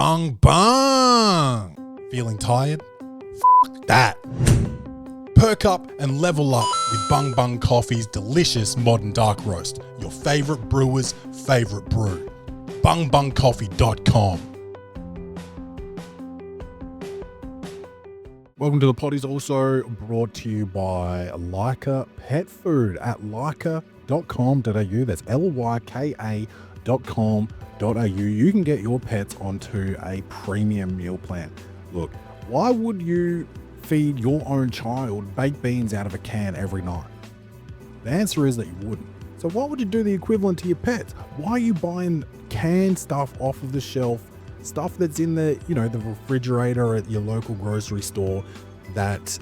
Bung bung! Feeling tired? F that. Perk up and level up with Bung Bung Coffee's delicious modern dark roast, your favourite brewer's favourite brew. bungbungcoffee.com. Welcome to the Poddy is also brought to you by Lyka Pet Food at lyka.com.au. That's lyka.com.au. You can get your pets onto a premium meal plan. Look, why would you feed your own child baked beans out of a can every night? The answer is that you wouldn't. So why would you do the equivalent to your pets? Why are you buying canned stuff off of the shelf? Stuff that's in the, the refrigerator at your local grocery store that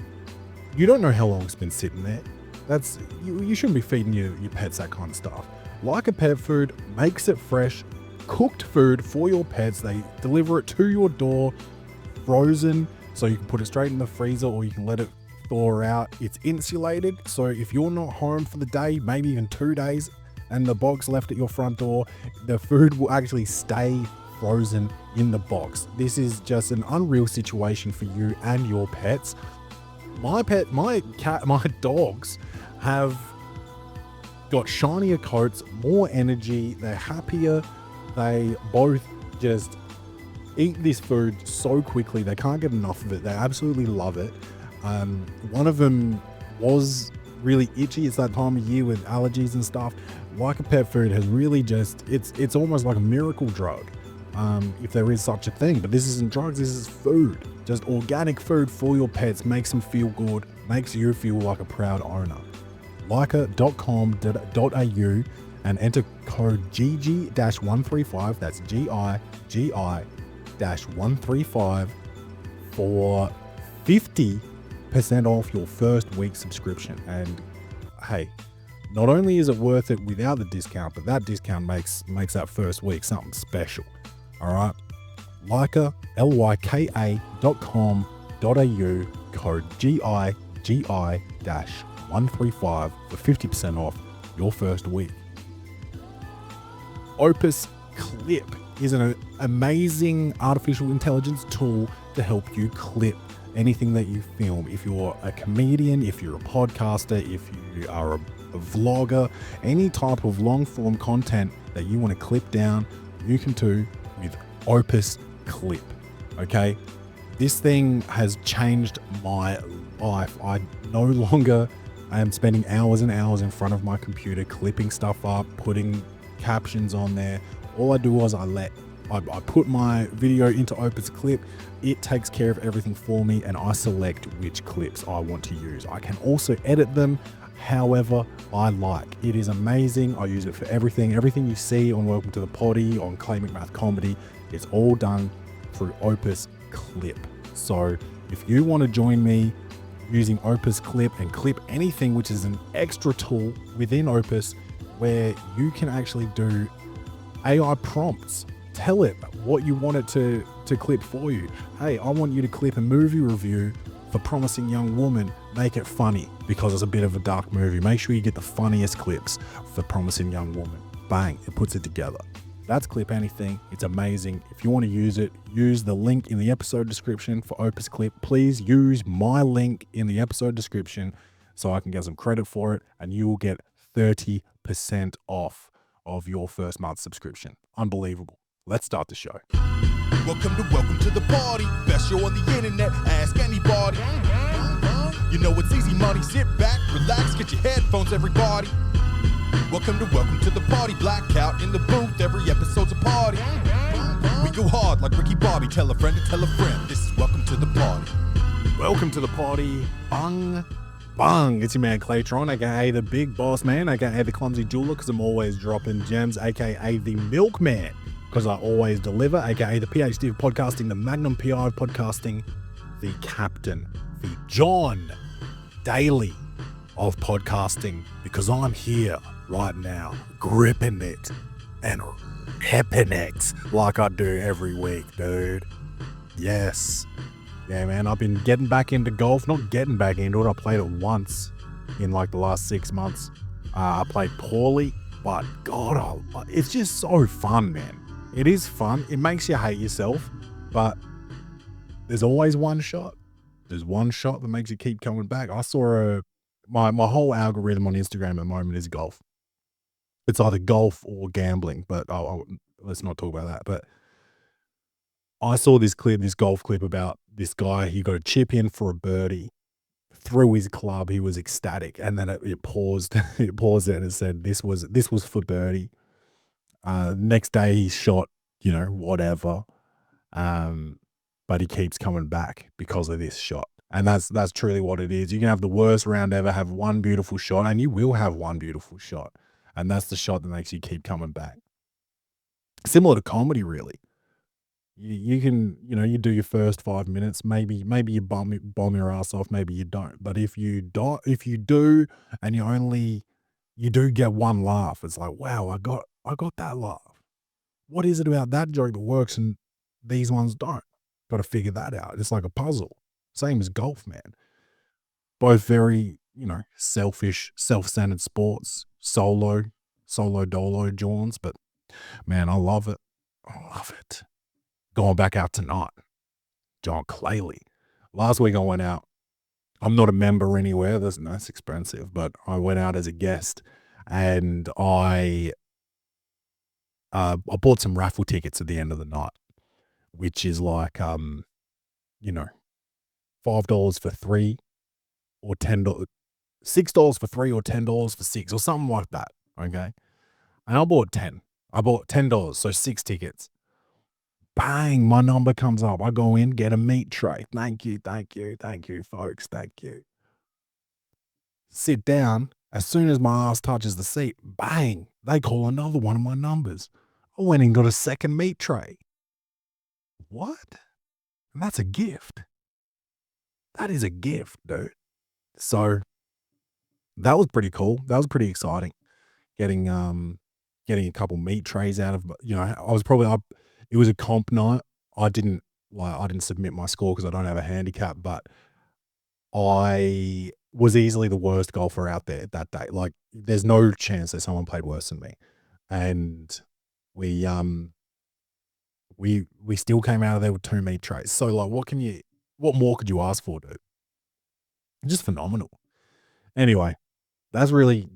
you don't know how long it's been sitting there. That's you shouldn't be feeding your pets that kind of stuff. Lyka Pet Food makes it fresh, cooked food for your pets. They deliver it to your door, frozen, so you can put it straight in the freezer or you can let it thaw out. It's insulated, so if you're not home for the day, maybe even 2 days, and the box left at your front door, the food will actually stay frozen in the box. This is just an unreal situation for you and your pets. My dogs have got shinier coats, more energy, they're happier, they both just eat this food so quickly, they can't get enough of it, they absolutely love it. One of them was really itchy. It's that time of year with allergies and stuff. Lyka Pet Food has really just, it's almost like a miracle drug. If there is such a thing, but this isn't drugs, this is food. Just organic food for your pets, makes them feel good, makes you feel like a proud owner. Lyka.com.au and enter code GG-135, that's GIGI-135 for 50% off your first week subscription. And hey, not only is it worth it without the discount, but that discount makes that first week something special. All right, Lyka, lyka.com.au, code GIGI-135 for 50% off your first week. Opus Clip is an amazing artificial intelligence tool to help you clip anything that you film. If you're a comedian, if you're a podcaster, if you are a vlogger, any type of long form content that you want to clip down, you can do with Opus Clip. Okay, this thing has changed my life. I no longer am spending hours and hours in front of my computer clipping stuff up, putting captions on there. All I do is I put my video into Opus Clip. It takes care of everything for me, and I select which clips I want to use. I can also edit them however I like. It is amazing. I use it for everything. Everything you see on Welcome to the Poddy, on Clay McMath Comedy, it's all done through Opus Clip. So if you want to join me using Opus Clip and clip anything, which is an extra tool within Opus where you can actually do AI prompts, tell it what you want it to clip for you. Hey, I want you to clip a movie review for Promising Young Woman, make it funny because it's a bit of a dark movie. Make sure you get the funniest clips for Promising Young Woman. Bang, it puts it together. That's Clip Anything. It's amazing. If you want to use it, use the link in the episode description for Opus Clip. Please use my link in the episode description so I can get some credit for it, and you will get 30% off of your first month subscription. Unbelievable. Let's start the show. Welcome to the party. Best show on the internet. Ask anybody. You know it's easy money. Sit back, relax, get your headphones, everybody. Welcome to the party. Blackout in the booth. Every episode's a party. We go hard like Ricky Bobby. Tell a friend to tell a friend. This is Welcome to the Party. Welcome to the party. Bung bung. It's your man Claytron, aka the Big Boss Man, aka the Clumsy Jeweler, because I'm always dropping gems, aka the Milkman, because I always deliver, aka the PhD of podcasting, the Magnum PI of podcasting, the Captain, the John Daly of podcasting, because I'm here right now, gripping it and pepping it like I do every week, dude. Yes. Yeah, man, I've been getting back into golf. Not getting back into it. I played it once in like the last 6 months. I played poorly, but God, it's just so fun, man. It is fun. It makes you hate yourself. But there's always one shot. There's one shot that makes you keep coming back. I saw my whole algorithm on Instagram at the moment is golf. It's either golf or gambling, but let's not talk about that. But I saw this golf clip about this guy. He got a chip in for a birdie, threw his club. He was ecstatic, and then it paused. It paused and it said, "This was for birdie." Next day he shot, whatever, but he keeps coming back because of this shot, and that's truly what it is. You can have the worst round ever, have one beautiful shot, and you will have one beautiful shot, and that's the shot that makes you keep coming back. Similar to comedy, really. You can, you do your first 5 minutes, maybe you bomb your ass off, maybe you don't. But if you do, and you do get one laugh, it's like, wow, I got that laugh. What is it about that joke that works and these ones don't? Got to figure that out. It's like a puzzle. Same as golf, man. Both very, selfish, self-centered sports, solo dolo jawns, but man, I love it. I love it. Going back out tonight, John Clayley. Last week I went out. I'm not a member anywhere. That's expensive, but I went out as a guest, and I bought some raffle tickets at the end of the night, which is like $5 for 3 or $10, $6 for 3 or $10 for 6 or something like that. Okay, and I bought 10. I bought $10, so 6 tickets. Bang, my number comes up. I go in, get a meat tray. Thank you, folks. Thank you. Sit down. As soon as my ass touches the seat, bang, they call another one of my numbers. I went and got a second meat tray. What? And that's a gift. That is a gift, dude. So that was pretty cool. That was pretty exciting. Getting a couple meat trays out of, it was a comp night. I didn't submit my score because I don't have a handicap, but I was easily the worst golfer out there that day. Like, there's no chance that someone played worse than me. And we still came out of there with 2 meat trays. So like, what more could you ask for, dude? Just phenomenal. Anyway, that's really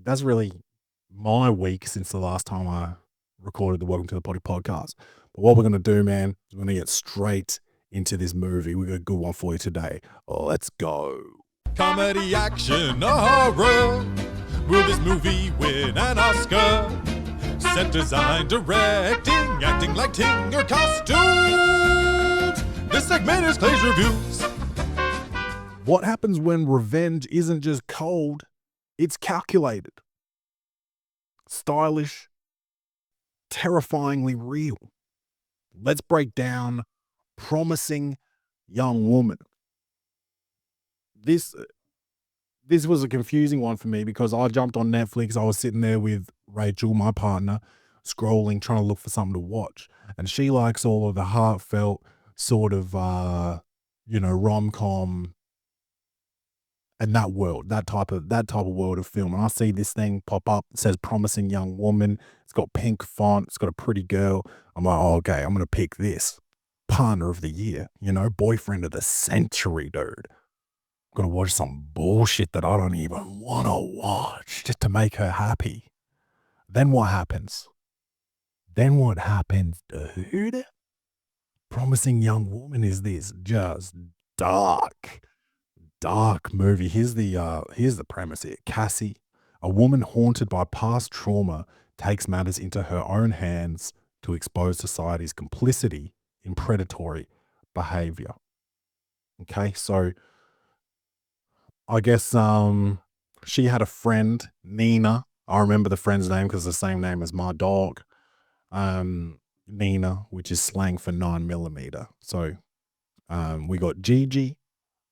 my week since the last time I recorded the Welcome to the Poddy podcast. But what we're going to do, man, is we're going to get straight into this movie. We got a good one for you today. Let's go. Comedy, action, or horror. Will this movie win an Oscar? Set design, directing, acting, lighting, or costumes. This segment is Clay's Reviews. What happens when revenge isn't just cold, it's calculated, stylish, terrifyingly real. Let's break down Promising Young Woman. This was a confusing one for me because I jumped on Netflix. I was sitting there with Rachel, my partner, scrolling, trying to look for something to watch. And she likes all of the heartfelt sort of, rom-com and that world, that type of world of film. And I see this thing pop up. It says Promising Young Woman. It's got pink font. It's got a pretty girl. I'm like, oh, okay, I'm going to pick this. Partner of the year, boyfriend of the century, dude. I'm going to watch some bullshit that I don't even want to watch just to make her happy. Then what happens? Dude? Promising Young Woman is this just dark movie. Here's the premise here. Cassie, a woman haunted by past trauma, takes matters into her own hands to expose society's complicity in predatory behavior. Okay, so I guess she had a friend, Nina. I remember the friend's name because it's the same name as my dog. Nina, which is slang for 9mm. So we got Gigi,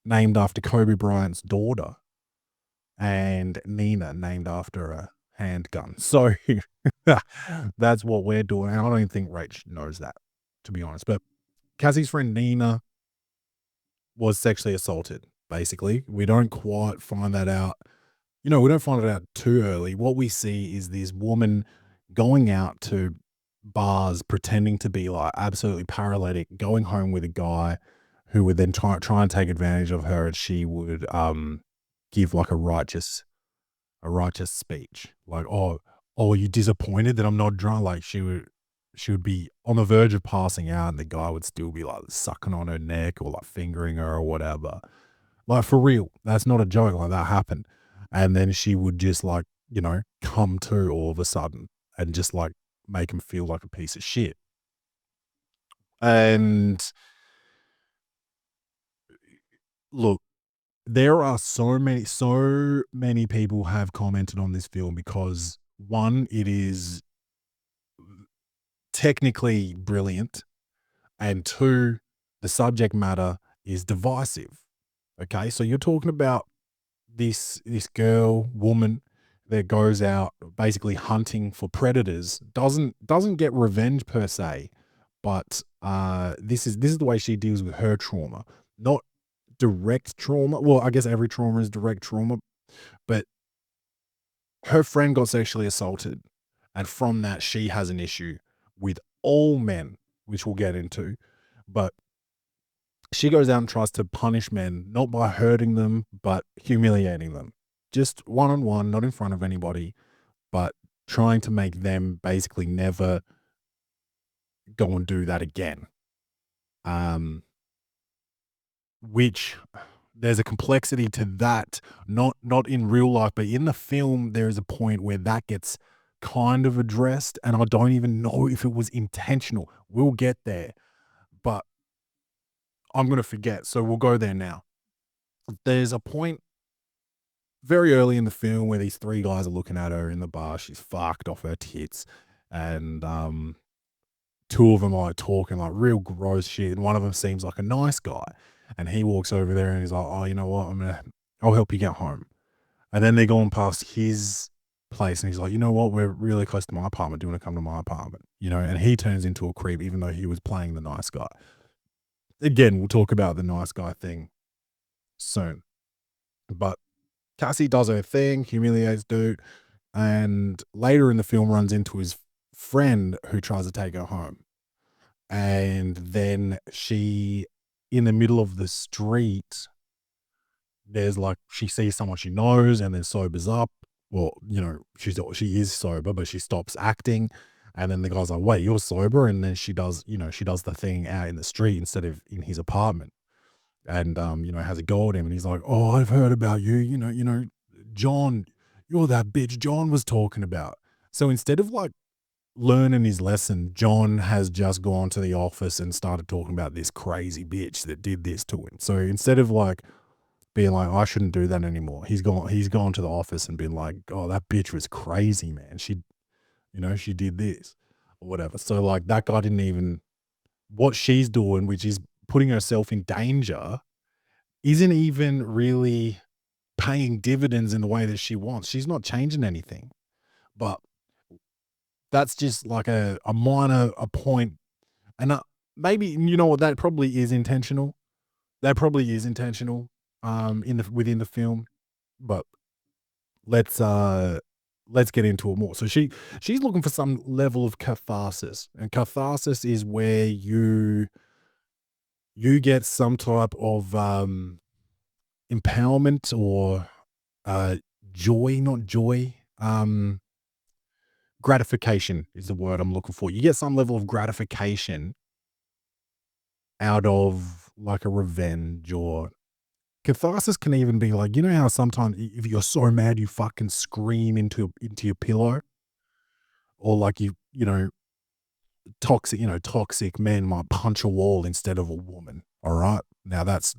named after Kobe Bryant's daughter, and Nina, named after a handgun. So that's what we're doing. I don't even think Rach knows that, to be honest. But Cassie's friend Nina was sexually assaulted, basically. We don't quite find that out. We don't find it out too early. What we see is this woman going out to bars pretending to be like absolutely paralytic, going home with a guy who would then try and take advantage of her, and she would give like a righteous speech, like, oh, are you disappointed that I'm not drunk? Like she would be on the verge of passing out, and the guy would still be like sucking on her neck or like fingering her or whatever. Like for real, that's not a joke. Like that happened, and then she would just like, you know, come to all of a sudden and just like make him feel like a piece of shit. And look, there are so many people have commented on this film because one, it is technically brilliant, and two, the subject matter is divisive. Okay, so you're talking about this woman that goes out basically hunting for predators, doesn't get revenge per se, but this is the way she deals with her trauma, not direct trauma. Well, I guess every trauma is direct trauma, but her friend got sexually assaulted, and from that she has an issue with all men, which we'll get into. But she goes out and tries to punish men, not by hurting them, but humiliating them. Just one-on-one, not in front of anybody, but trying to make them basically never go and do that again. Which there's a complexity to that, not in real life, but in the film, there is a point where that gets kind of addressed, and I don't even know if it was intentional. We'll get there, but I'm going to forget, so we'll go there now. There's a point very early in the film where these three guys are looking at her in the bar. She's fucked off her tits, and two of them are talking like real gross shit, and one of them seems like a nice guy, and he walks over there and he's like, oh, you know what, I'll help you get home. And then they're going past his place, and he's like, you know what, we're really close to my apartment, do you want to come to my apartment? You know, and he turns into a creep even though he was playing the nice guy. Again, we'll talk about the nice guy thing soon. But Cassie does her thing, humiliates dude, and later in the film runs into his friend who tries to take her home. And then she, in the middle of the street, there's like, she sees someone she knows and then sobers up. Well, you know, she is sober, but she stops acting. And then the guy's like, wait, you're sober? And then she does the thing out in the street instead of in his apartment. And, you know, has a go at him. And he's like, oh, I've heard about you. You know, John, you're that bitch John was talking about. So instead of like learning his lesson, John has just gone to the office and started talking about this crazy bitch that did this to him. So instead of like being like, I shouldn't do that anymore, he's gone to the office and been like, oh, that bitch was crazy, man. She did this or whatever. So like that guy didn't even, what she's doing, which is putting herself in danger, isn't even really paying dividends in the way that she wants. She's not changing anything. But that's just like a minor point. And maybe, you know what, that probably is intentional. Within the film. But let's get into it more. So she's looking for some level of catharsis. And catharsis is where you get some type of empowerment or gratification is the word I'm looking for. You get some level of gratification out of like a revenge, or catharsis can even be like, you know how sometimes if you're so mad you fucking scream into your pillow, or like you know, toxic men might punch a wall instead of a woman. All right. Now that's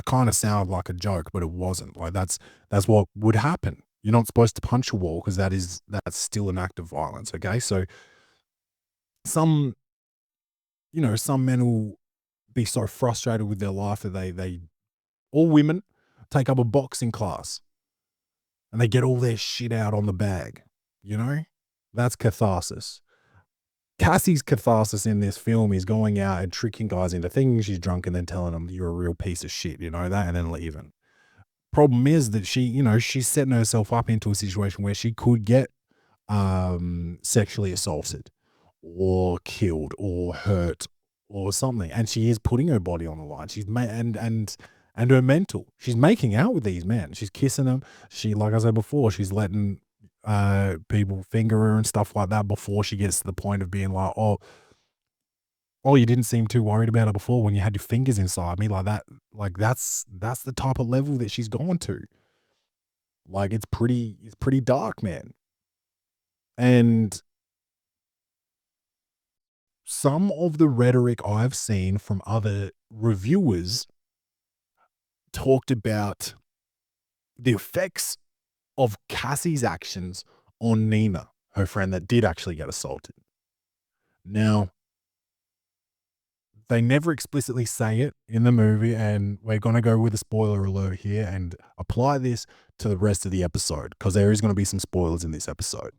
kind of sounded like a joke, but it wasn't. Like that's what would happen. You're not supposed to punch a wall because that's still an act of violence. Okay. So some men will be so frustrated with their life that they all women take up a boxing class and they get all their shit out on the bag. You know, that's catharsis. Cassie's catharsis in this film is going out and tricking guys into thinking she's drunk and then telling them you're a real piece of shit, you know that, and then leaving. Problem is that she's setting herself up into a situation where she could get sexually assaulted, or killed or hurt or something. And she is putting her body on the line. She's and her mental. She's making out with these men. She's kissing them. She, like I said before, she's letting people finger her and stuff like that before she gets to the point of being like, oh, you didn't seem too worried about it before when you had your fingers inside me, like that. Like that's the type of level that she's gone to. Like it's pretty dark, man. And some of the rhetoric I've seen from other reviewers talked about the effects of Cassie's actions on Nina, her friend that did actually get assaulted. Now, they never explicitly say it in the movie, and we're going to go with a spoiler alert here and apply this to the rest of the episode because there is going to be some spoilers in this episode.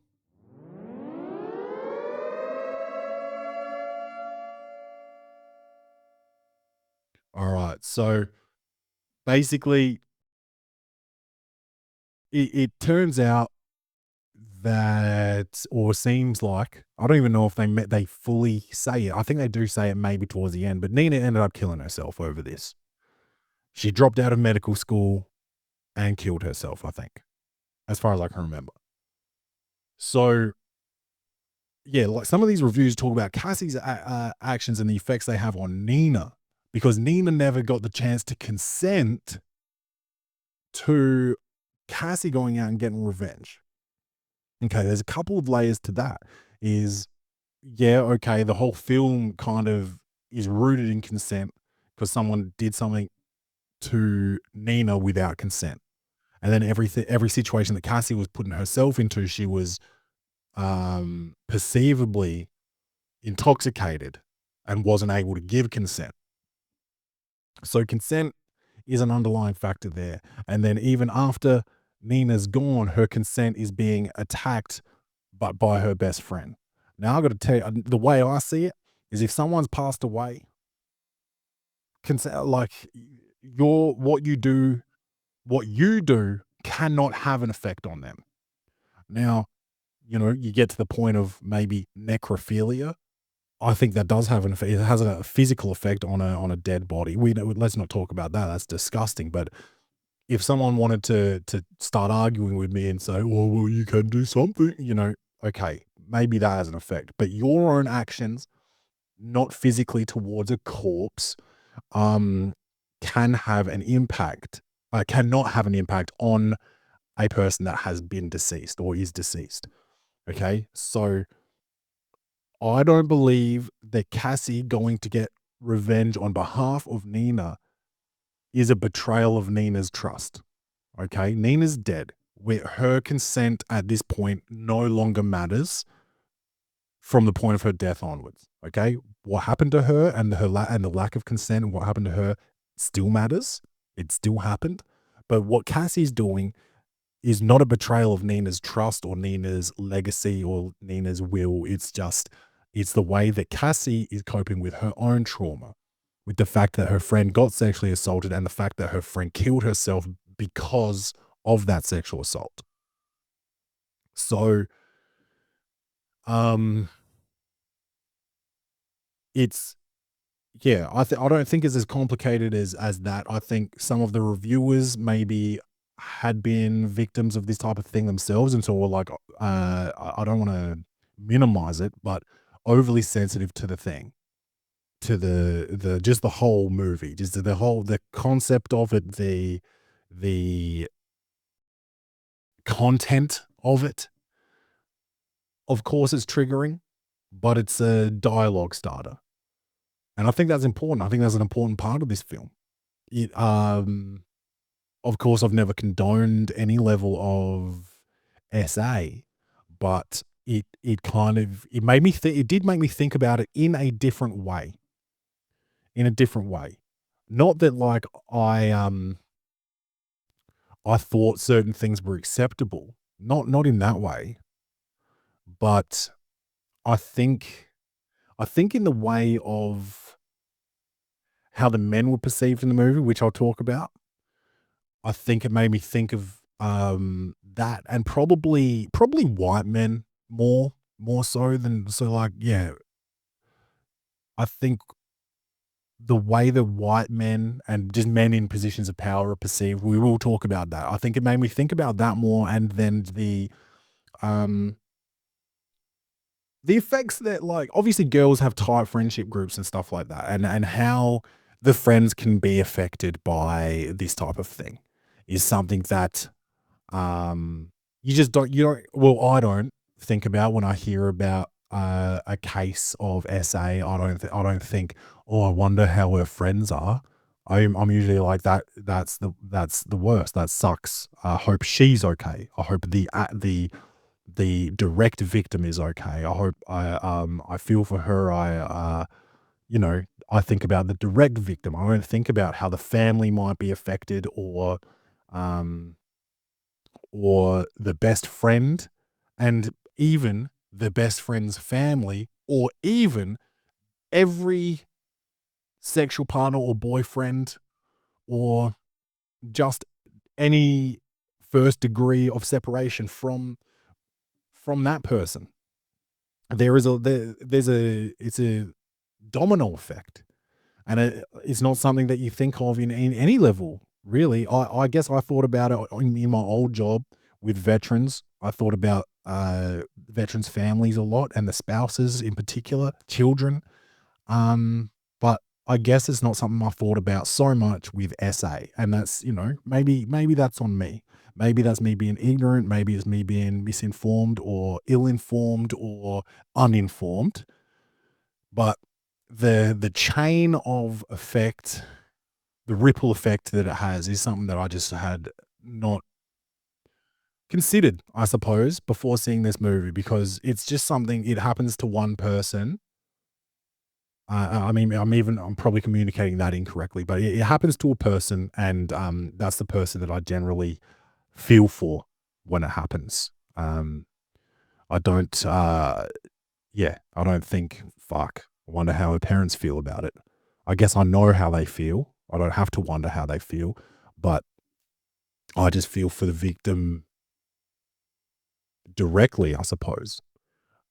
All right, so basically, it turns out that, or seems like, I don't even know if they fully say it. I think they do say it maybe towards the end, but Nina ended up killing herself over this. She dropped out of medical school and killed herself, I think, as far as I can remember. So, yeah, like some of these reviews talk about Cassie's actions and the effects they have on Nina, because Nina never got the chance to consent to Cassie going out and getting revenge. Okay, there's a couple of layers to that. Yeah, okay, the whole film kind of is rooted in consent because someone did something to Nina without consent. And then every situation that Cassie was putting herself into, she was perceivably intoxicated and wasn't able to give consent. So consent is an underlying factor there. And then even after Nina's gone, her consent is being attacked but by her best friend. Now, I've got to tell you, the way I see it is if someone's passed away, consent, like what you do cannot have an effect on them. Now, you get to the point of maybe necrophilia. I think that does have an effect. It has a physical effect on a dead body. Let's not talk about that. That's disgusting. But if someone wanted to start arguing with me and say, well, you can do something, okay, maybe that has an effect. But your own actions, not physically towards a corpse, can have an impact, cannot have an impact on a person that has been deceased or is deceased. Okay, so I don't believe that Cassie going to get revenge on behalf of Nina is a betrayal of Nina's trust. Okay, Nina's dead. Her consent at this point no longer matters from the point of her death onwards. Okay, what happened to her and the lack of consent and what happened to her still matters. It still happened. But what Cassie's doing is not a betrayal of Nina's trust or Nina's legacy or Nina's will. It's the way that Cassie is coping with her own trauma, with the fact that her friend got sexually assaulted and the fact that her friend killed herself because of that sexual assault. So, I don't think it's as complicated as that. I think some of the reviewers maybe had been victims of this type of thing themselves, and so were like, I don't want to minimize it, but overly sensitive to the thing, to the just the whole movie, just the concept of it, the content of it. Of course, it's triggering, but it's a dialogue starter. And I think that's important. I think that's an important part of this film. Of course, I've never condoned any level of SA, but it made me it did make me think about it in a different way. Not that like I thought certain things were acceptable. Not in that way. But I think in the way of how the men were perceived in the movie, which I'll talk about, I think it made me think of that, and probably white men more more so than I think the way the white men and just men in positions of power are perceived, we will talk about that. I think it made me think about that more, and then the effects that, like, obviously girls have tight friendship groups and stuff like that, and how the friends can be affected by this type of thing is something that I don't think about when I hear about a case of SA. I don't think, oh, I wonder how her friends are. I'm usually like that. That's the worst. That sucks. I hope she's okay. I hope the direct victim is okay. I hope I feel for her. I think about the direct victim. I don't think about how the family might be affected, um or the best friend, and even the best friend's family, or even every sexual partner or boyfriend, or just any first degree of separation from that person. It's a domino effect, and it's not something that you think of in any level, really. I guess I thought about it in my old job with veterans. I thought about veterans' families a lot, and the spouses in particular, children. But I guess it's not something I thought about so much with SA, and that's, maybe that's on me. Maybe that's me being ignorant. Maybe it's me being misinformed or ill-informed or uninformed. But the chain of effect, the ripple effect that it has, is something that I just had not considered, I suppose, before seeing this movie, because it's just something, it happens to one person. I mean, I'm probably communicating that incorrectly, but it happens to a person, and that's the person that I generally feel for when it happens. I don't, I don't think, fuck, I wonder how her parents feel about it. I guess I know how they feel. I don't have to wonder how they feel, but I just feel for the victim directly, I suppose.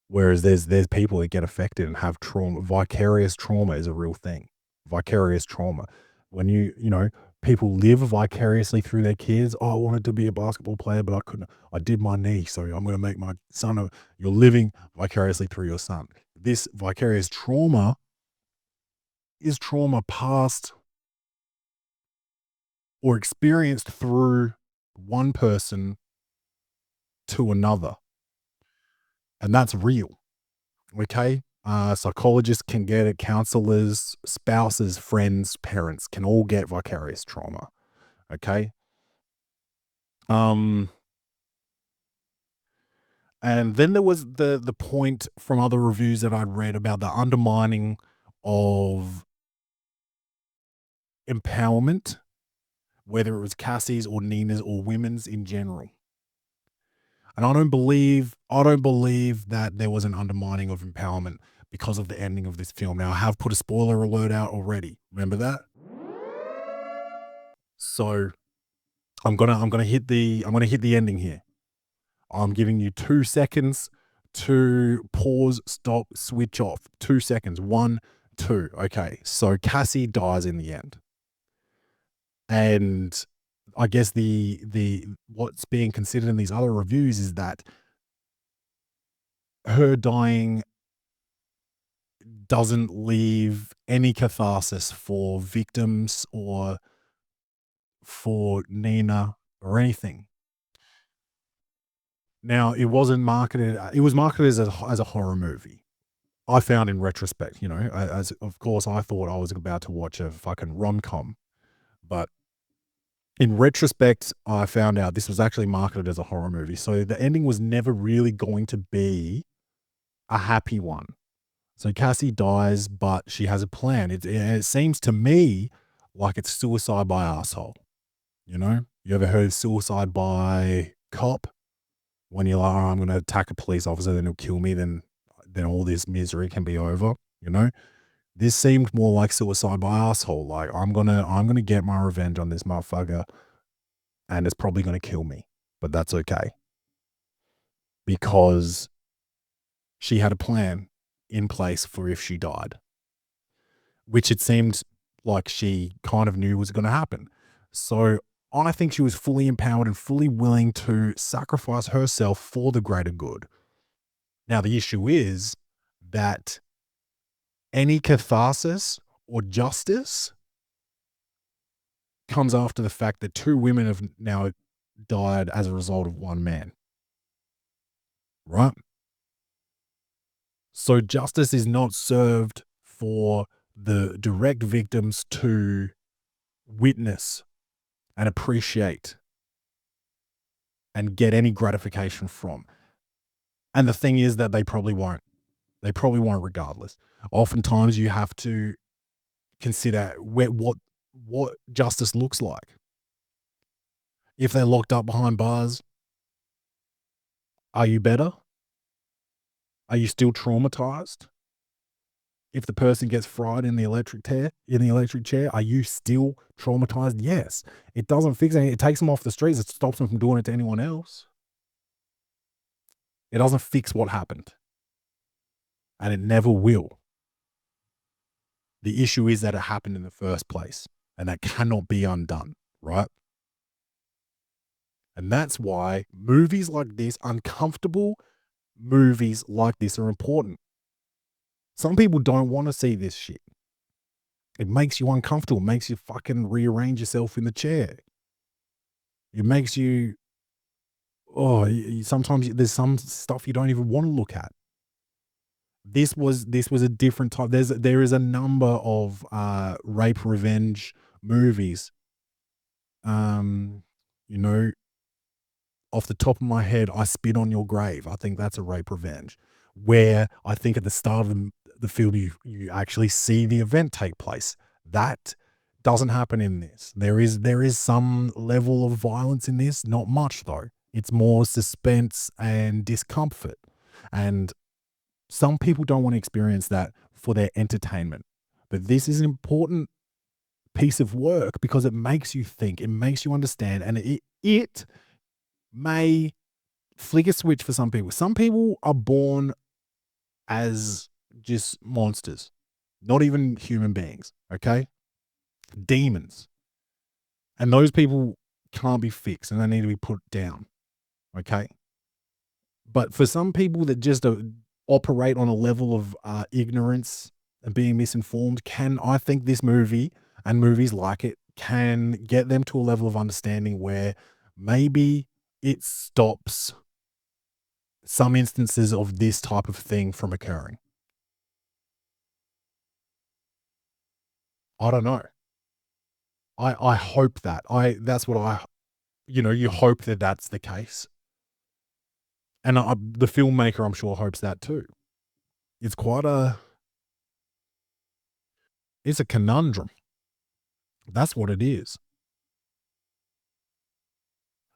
Whereas there's people that get affected and have trauma. Vicarious trauma is a real thing. Vicarious trauma. When people live vicariously through their kids. Oh, I wanted to be a basketball player, but I couldn't. I did my knee, so I'm going to make my son. You're living vicariously through your son. This vicarious trauma is trauma passed or experienced through one person to another. And that's real. Okay? Psychologists can get it, counselors, spouses, friends, parents can all get vicarious trauma. Okay? And then there was the point from other reviews that I'd read about the undermining of empowerment, whether it was Cassie's or Nina's or women's in general. And I don't believe that there was an undermining of empowerment because of the ending of this film. Now, I have put a spoiler alert out already. Remember that? So I'm gonna hit the ending here. I'm giving you 2 seconds to pause, stop, switch off. 2 seconds. 1, 2. Okay. So Cassie dies in the end. And I guess the what's being considered in these other reviews is that her dying doesn't leave any catharsis for victims or for Nina or anything. Now, it was marketed as a horror movie. I found in retrospect, as of course I thought I was about to watch a fucking rom-com, but in retrospect, I found out this was actually marketed as a horror movie. So the ending was never really going to be a happy one. So Cassie dies, but she has a plan. It seems to me like it's suicide by asshole. You ever heard of suicide by cop? When you're like, oh, I'm going to attack a police officer, then he'll kill me, then all this misery can be over. This seemed more like suicide by asshole. Like, I'm gonna get my revenge on this motherfucker, and it's probably gonna kill me, but that's okay, because she had a plan in place for if she died, which it seemed like she kind of knew was going to happen. So I think she was fully empowered and fully willing to sacrifice herself for the greater good. Now, the issue is that any catharsis or justice comes after the fact that 2 women have now died as a result of 1 man. Right? So justice is not served for the direct victims to witness and appreciate and get any gratification from. And the thing is that they probably won't. They probably won't regardless. Oftentimes you have to consider what justice looks like. If they're locked up behind bars, are you better? Are you still traumatized? If the person gets fried in the electric chair, are you still traumatized? Yes. It doesn't fix anything. It takes them off the streets. It stops them from doing it to anyone else. It doesn't fix what happened. And it never will. The issue is that it happened in the first place, and that cannot be undone, right? And that's why movies like this, uncomfortable movies like this, are important. Some people don't want to see this shit. It makes you uncomfortable. It makes you fucking rearrange yourself in the chair. It makes you, sometimes there's some stuff you don't even want to look at. This was a different type. There is a number of rape revenge movies. Off the top of my head, I Spit on Your Grave. I think that's a rape revenge, where I think at the start of the film you actually see the event take place. That doesn't happen in this. There is some level of violence in this, not much though. It's more suspense and discomfort. And some people don't want to experience that for their entertainment. But this is an important piece of work because it makes you think, it makes you understand, and it may flick a switch for some people. Some people are born as just monsters, not even human beings, okay? Demons. And those people can't be fixed and they need to be put down, okay? But for some people that just operate on a level of ignorance and being misinformed, I think this movie and movies like it can get them to a level of understanding where maybe it stops some instances of this type of thing from occurring. I don't know. I hope that. That's what you hope that that's the case. And the filmmaker, I'm sure, hopes that too. It's it's a conundrum. That's what it is.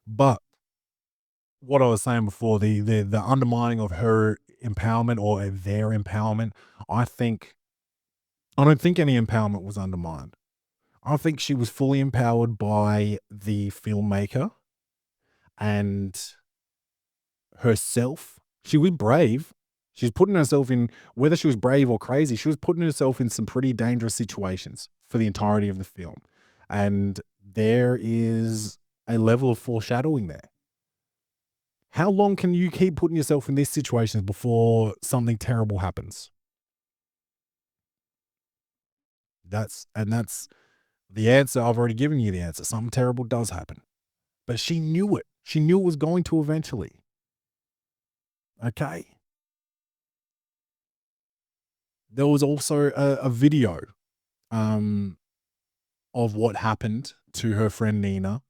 But what I was saying before, the undermining of her empowerment or their empowerment, I don't think any empowerment was undermined. I think she was fully empowered by the filmmaker and herself. She was brave. She's putting herself in, whether she was brave or crazy, she was putting herself in some pretty dangerous situations for the entirety of the film. And there is a level of foreshadowing there. How long can you keep putting yourself in these situations before something terrible happens? That's the answer. I've already given you the answer. Something terrible does happen. But she knew it. She knew it was going to eventually. Okay. There was also a video of what happened to her friend Nina.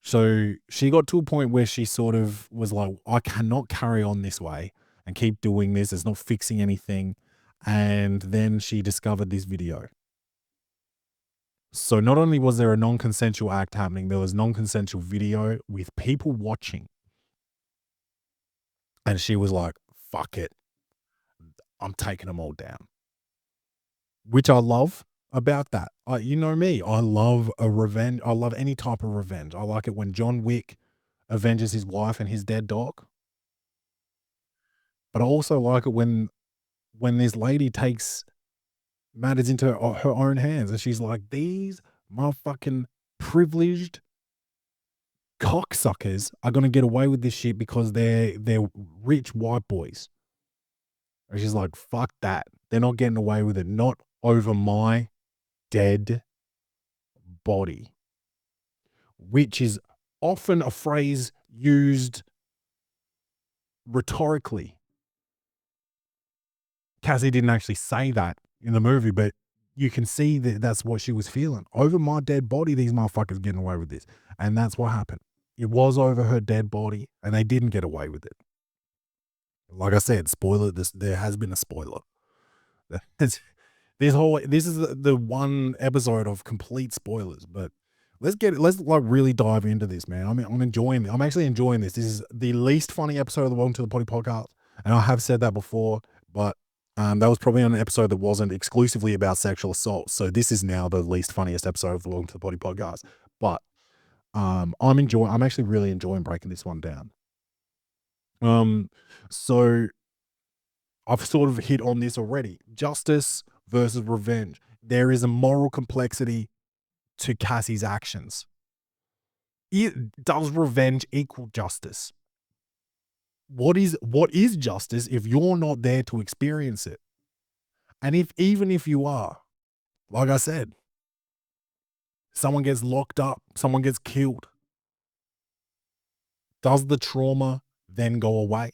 So she got to a point where she sort of was like, I cannot carry on this way and keep doing this. It's not fixing anything. And then she discovered this video. So not only was there a non-consensual act happening, there was non-consensual video with people watching. And she was like, fuck it. I'm taking them all down. Which I love about that. You know me. I love a revenge. I love any type of revenge. I like it when John Wick avenges his wife and his dead dog. But I also like it when this lady takes matters into her own hands and she's like, these motherfucking privileged cocksuckers are gonna get away with this shit because they're rich white boys. And she's like, fuck that. They're not getting away with it. Not over my dead body. Which is often a phrase used rhetorically. Cassie didn't actually say that in the movie, but you can see that that's what she was feeling. Over my dead body, these motherfuckers getting away with this. And that's what happened. It was over her dead body, and they didn't get away with it. Like I said, spoiler, there has been a spoiler. This is the one episode of complete spoilers, but let's like really dive into this, man. I mean, I'm actually enjoying this. This is the least funny episode of the Welcome to the Poddy podcast. And I have said that before, but that was probably on an episode that wasn't exclusively about sexual assault. So this is now the least funniest episode of the Welcome to the Poddy podcast. But I'm actually really enjoying breaking this one down. So I've sort of hit on this already. Justice versus revenge. There is a moral complexity to Cassie's actions. Does revenge equal justice? What is justice if you're not there to experience it? And even if you are, like I said, someone gets locked up, someone gets killed. Does the trauma then go away?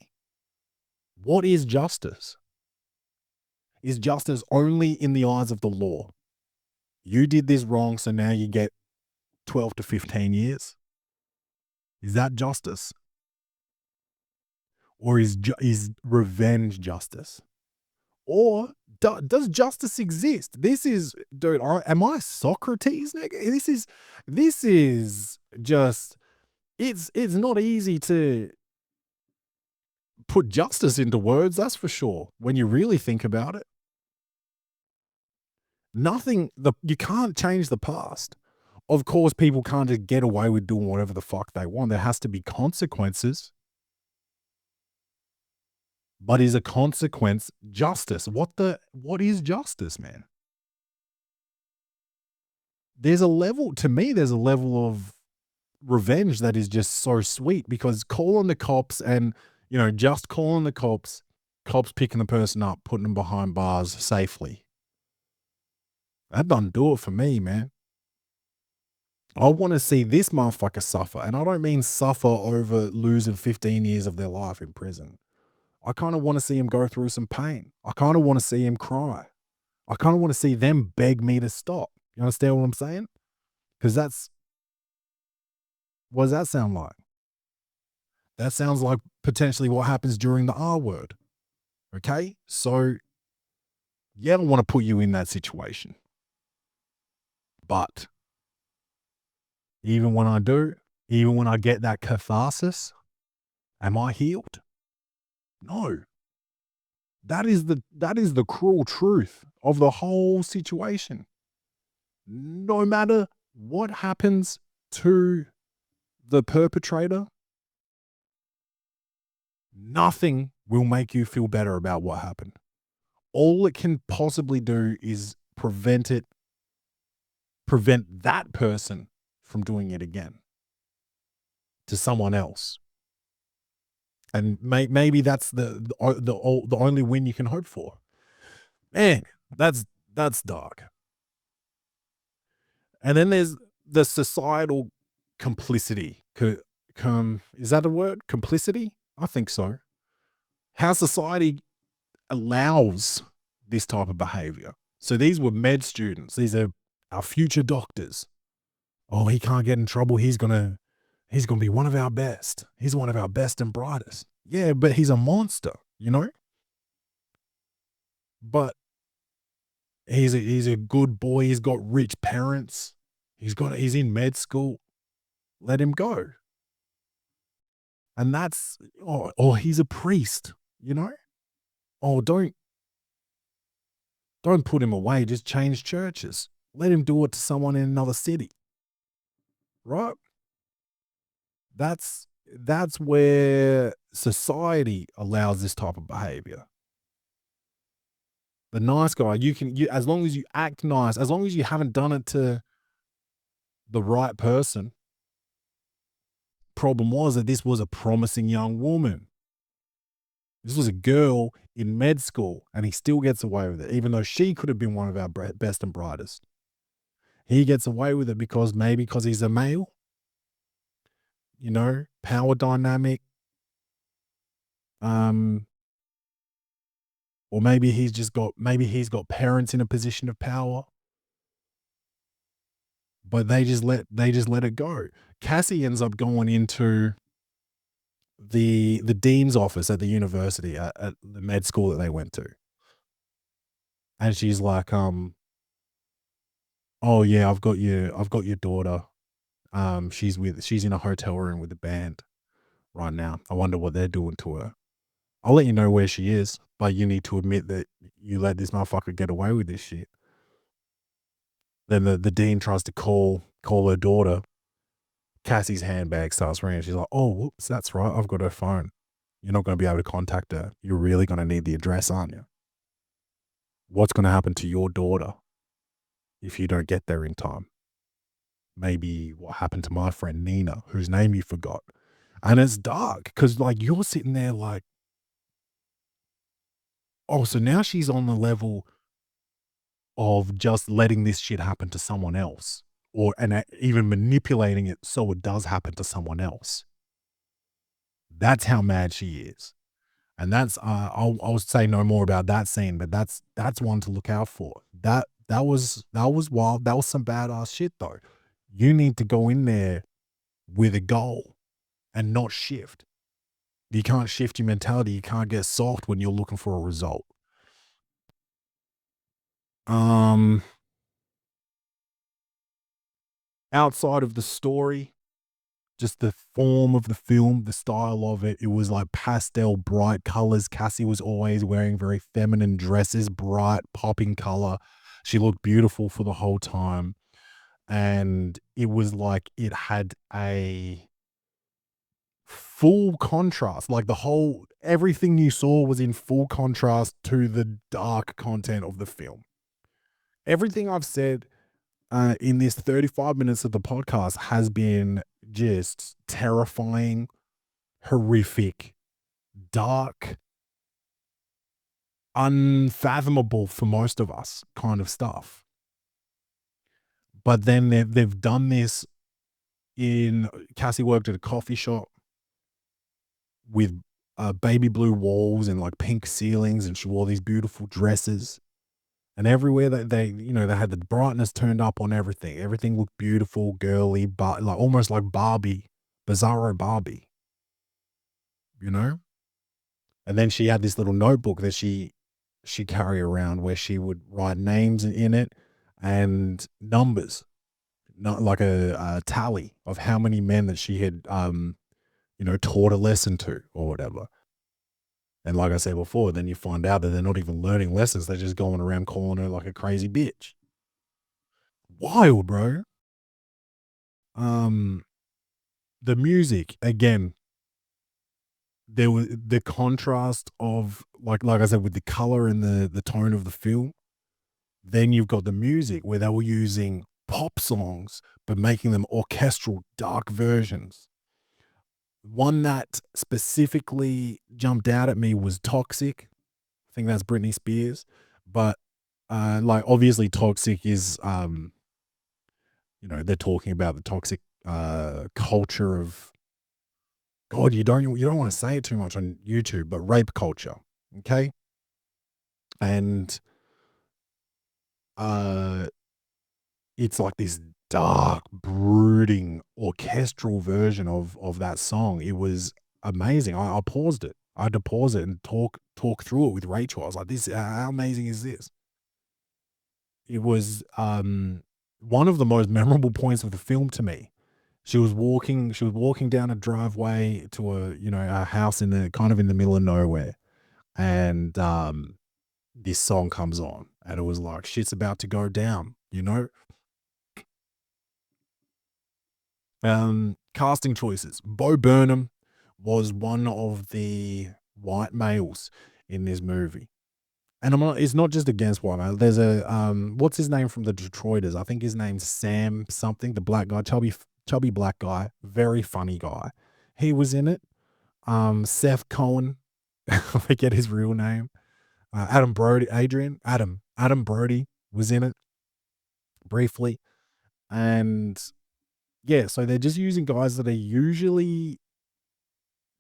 What is justice? Is justice only in the eyes of the law? You did this wrong, so now you get 12 to 15 years. Is that justice? Or is revenge justice? Or does justice exist? This is, dude, am I Socrates, nigga? This is just, it's not easy to put justice into words, that's for sure, when you really think about it. You can't change the past. Of course, people can't just get away with doing whatever the fuck they want. There has to be consequences. But is a consequence justice? What is justice, man? There's a level of revenge that is just so sweet, because calling the cops and, just calling the cops picking the person up, putting them behind bars safely. That doesn't do it for me, man. I want to see this motherfucker suffer. And I don't mean suffer over losing 15 years of their life in prison. I kind of want to see him go through some pain. I kind of want to see him cry. I kind of want to see them beg me to stop. You understand what I'm saying? Because what does that sound like? That sounds like potentially what happens during the R word. Okay? So, yeah, I don't want to put you in that situation. But even when I do, even when I get that catharsis, am I healed? No. That is the cruel truth of the whole situation. No matter what happens to the perpetrator, nothing will make you feel better about what happened. All it can possibly do is prevent that person from doing it again to someone else. And maybe that's the only win you can hope for. Man, that's dark. And then there's the societal complicity. Is that a word? Complicity? I think so. How society allows this type of behavior. So these were med students. These are our future doctors. Oh, he can't get in trouble. He's gonna be one of our best. He's one of our best and brightest. Yeah, but he's a monster, But he's a good boy. He's got rich parents. He's in med school. Let him go. And that's, or he's a priest, Oh, don't put him away. Just change churches. Let him do it to someone in another city. Right? that's where society allows this type of behavior. The nice guy, you as long as you act nice, as long as you haven't done it to the right person. Problem was that this was a promising young woman. This was a girl in med school, and he still gets away with it, even though she could have been one of our best and brightest. He gets away with it because he's a male, power dynamic. Or maybe he's got parents in a position of power. But they just let it go. Cassie ends up going into the dean's office at the university at the med school that they went to. And she's like, oh yeah, I've got your daughter. She's in a hotel room with the band right now. I wonder what they're doing to her. I'll let you know where she is, but you need to admit that you let this motherfucker get away with this shit. Then the dean tries to call her daughter. Cassie's handbag starts ringing. She's like, oh, whoops, that's right. I've got her phone. You're not going to be able to contact her. You're really going to need the address, aren't you? What's going to happen to your daughter if you don't get there in time? Maybe what happened to my friend Nina, whose name you forgot. And it's dark because, like, you're sitting there like, oh, so now she's on the level of just letting this shit happen to someone else, and even manipulating it so it does happen to someone else. That's how mad she is. And that's I'll say no more about that scene, but that's one to look out for. That was wild. That was some badass shit though. You need to go in there with a goal and not shift. You can't shift your mentality. You can't get soft when you're looking for a result. Outside of the story, just the form of the film, the style of it, it was like pastel, bright colors. Cassie was always wearing very feminine dresses, bright, popping color. She looked beautiful for the whole time. And it was like it had a full contrast. Like everything you saw was in full contrast to the dark content of the film. Everything I've said in this 35 minutes of the podcast has been just terrifying, horrific, dark, unfathomable for most of us kind of stuff. But then they've done this Cassie worked at a coffee shop with baby blue walls and like pink ceilings, and she wore these beautiful dresses. And everywhere that they had the brightness turned up on everything. Everything looked beautiful, girly, but like almost like Barbie, Bizarro Barbie. And then she had this little notebook that she carry around where she would write names in it and numbers, not like a tally of how many men that she had, taught a lesson to or whatever. And like I said before, then you find out that they're not even learning lessons. They're just going around calling her like a crazy bitch. Wild, bro. The music, again, there was the contrast of like I said, with the color and the tone of the film. Then you've got the music where they were using pop songs, but making them orchestral, dark versions. One that specifically jumped out at me was Toxic. I think that's Britney Spears. But like obviously Toxic is they're talking about the toxic culture of, God, you don't want to say it too much on YouTube, but rape culture. Okay? And it's like this dark, brooding, orchestral version of that song. It was amazing. I paused it. I had to pause it and talk through it with Rachel. I was like, "This, how amazing is this?" It was one of the most memorable points of the film to me. She was walking down a driveway to a house in the middle of nowhere, and this song comes on, and it was like shit's about to go down. Casting choices: Bo Burnham, was one of the white males in this movie. And it's not just against white male. There's a, what's his name from the Detroiters? I think his name's Sam something, the black guy, chubby black guy, very funny guy. He was in it. Seth Cohen, I forget his real name. Adam Brody was in it briefly. And yeah, so they're just using guys that are usually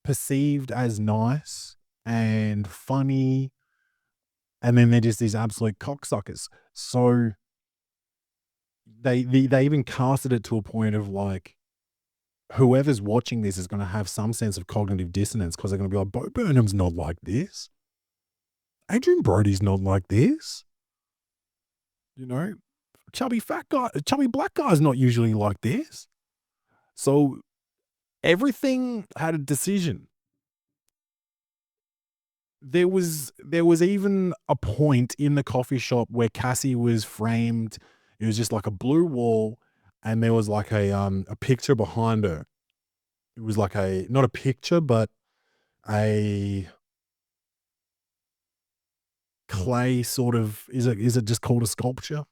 perceived as nice and funny, and then they're just these absolute cocksuckers. So they even casted it to a point of like, whoever's watching this is going to have some sense of cognitive dissonance, because they're going to be like, Bo Burnham's not like this. Adrian Brody's not like this. You know, chubby black guy's not usually like this. So everything had a decision. There was even a point in the coffee shop where Cassie was framed. It was just like a blue wall, and there was like a picture behind her. It was like not a picture, but a clay sort of, is it just called a sculpture?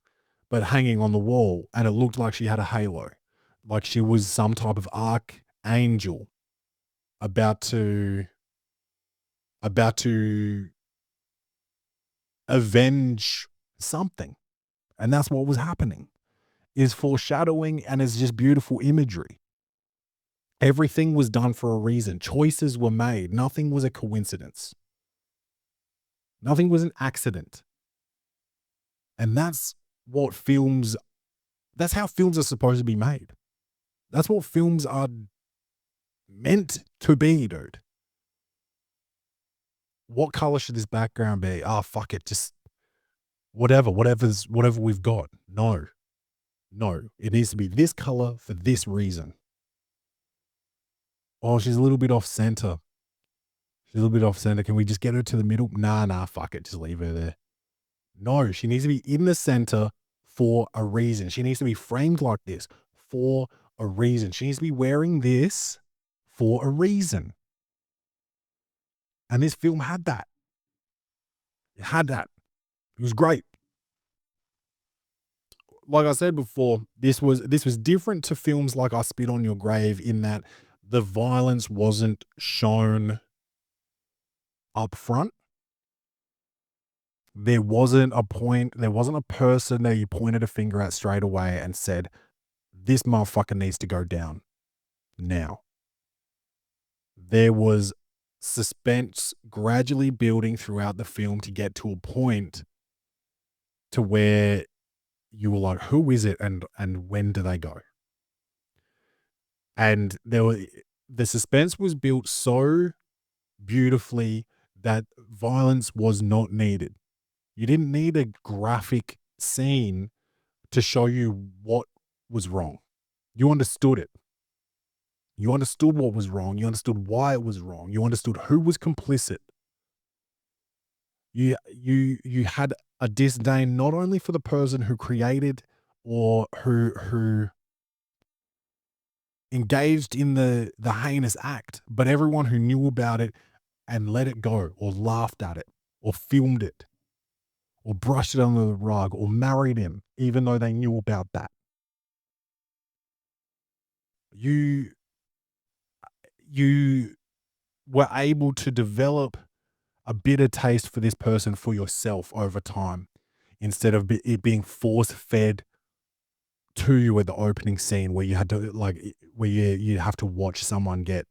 But hanging on the wall, and it looked like she had a halo. Like she was some type of archangel about to avenge something. And that's what was happening, is foreshadowing, and it's just beautiful imagery. Everything was done for a reason. Choices were made. Nothing was a coincidence. Nothing was an accident. And that's how films are supposed to be made. That's what films are meant to be, dude. What color should this background be? Ah, fuck it. Just whatever we've got. No, it needs to be this color for this reason. Oh, she's a little bit off center. Can we just get her to the middle? Nah, fuck it. Just leave her there. No, she needs to be in the center for a reason. She needs to be framed like this for a reason. She needs to be wearing this for a reason. And this film had that. It had that. It was great. Like I said before, this was different to films like I Spit on Your Grave, in that the violence wasn't shown up front. There wasn't a person that you pointed a finger at straight away and said, this motherfucker needs to go down now. There was suspense gradually building throughout the film to get to a point to where you were like, who is it, and when do they go? And the suspense was built so beautifully that violence was not needed. You didn't need a graphic scene to show you what was wrong. You understood it. You understood what was wrong. You understood why it was wrong. You understood who was complicit. You had a disdain not only for the person who created or who engaged in the heinous act, but everyone who knew about it and let it go, or laughed at it, or filmed it, or brushed it under the rug, or married him, even though they knew about that. You were able to develop a bitter taste for this person for yourself over time, instead of it being force fed to you at the opening scene, where you had to you have to watch someone get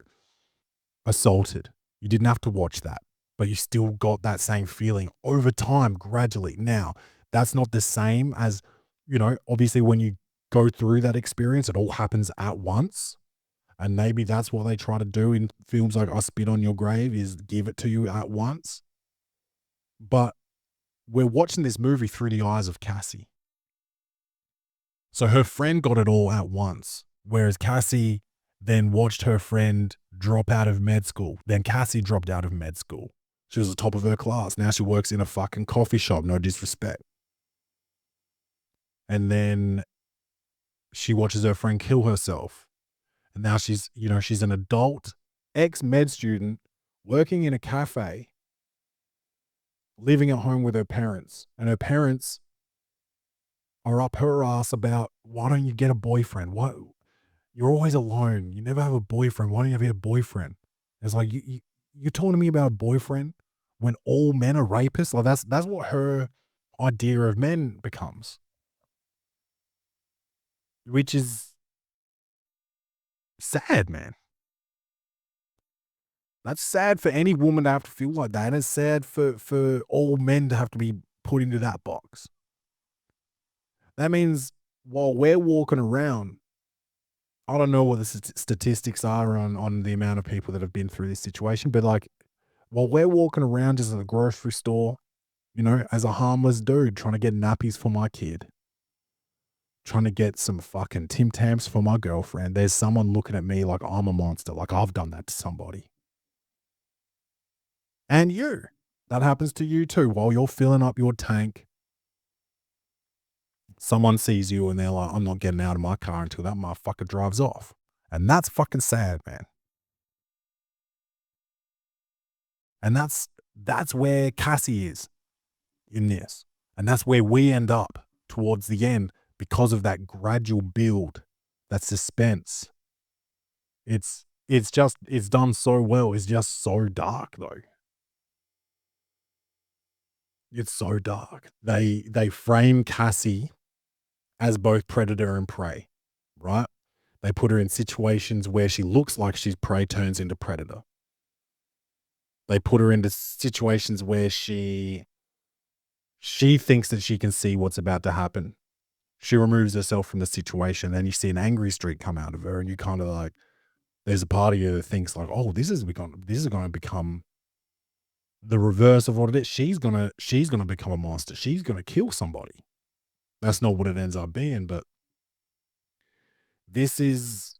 assaulted. You didn't have to watch that, but you still got that same feeling over time, gradually. Now, that's not the same as, obviously when you go through that experience, it all happens at once. And maybe that's what they try to do in films like I Spit on Your Grave, is give it to you at once. But we're watching this movie through the eyes of Cassie. So her friend got it all at once, whereas Cassie then watched her friend drop out of med school. Then Cassie dropped out of med school. She was the top of her class. Now she works in a fucking coffee shop. No disrespect. And then she watches her friend kill herself. And now she's an adult ex-med student working in a cafe, living at home with her parents, and her parents are up her ass about, why don't you get a boyfriend? What, you're always alone. You never have a boyfriend. Why don't you ever get a boyfriend? It's like you're talking to me about a boyfriend when all men are rapists. Like that's what her idea of men becomes, which is sad, man. That's sad for any woman to have to feel like that. And it's sad for all men to have to be put into that box. That means while we're walking around, I don't know what the statistics are on the amount of people that have been through this situation, but like while we're walking around just at the grocery store, you know, as a harmless dude trying to get nappies for my kid, trying to get some fucking Tim Tams for my girlfriend, there's someone looking at me like I'm a monster, like I've done that to somebody. And that happens to you too. While you're filling up your tank, someone sees you and they're like, I'm not getting out of my car until that motherfucker drives off. And that's fucking sad, man. And that's where Cassie is in this. And that's where we end up towards the end because of that gradual build, that suspense. It's done so well. It's just so dark though. It's so dark. They frame Cassie as both predator and prey, right? They put her in situations where she looks like she's prey, turns into predator. They put her into situations where she thinks that she can see what's about to happen. She removes herself from the situation, and you see an angry streak come out of her, and you kind of like, there's a part of you that thinks like, oh, this is going to become the reverse of what it is. She's gonna become a monster. She's gonna kill somebody. That's not what it ends up being, but it's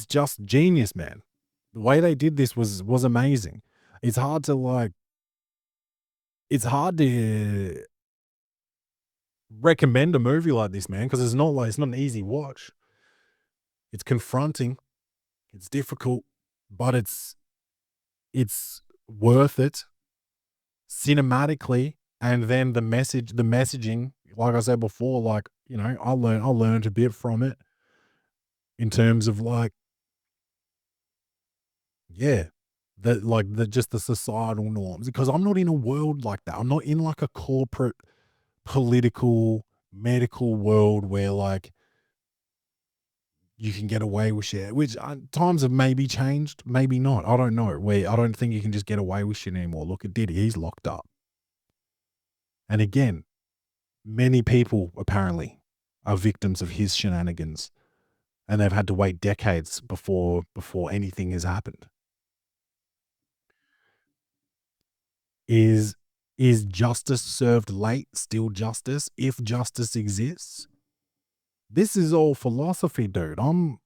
just genius, man. The way they did this was amazing. It's hard to recommend a movie like this, man, because it's not an easy watch. It's confronting, it's difficult, but it's worth it cinematically. And then the messaging, like I said before, like, you know, I learned a bit from it in terms of like, yeah, just the societal norms, because I'm not in a world like that. I'm not in like a corporate, political, medical world where like you can get away with shit, which times have maybe changed, maybe not. I don't know. Where I don't think you can just get away with shit anymore. Look at Diddy, he's locked up. And again, many people apparently are victims of his shenanigans, and they've had to wait decades before anything has happened. Is justice served late still justice if justice exists? This is all philosophy, dude. I'm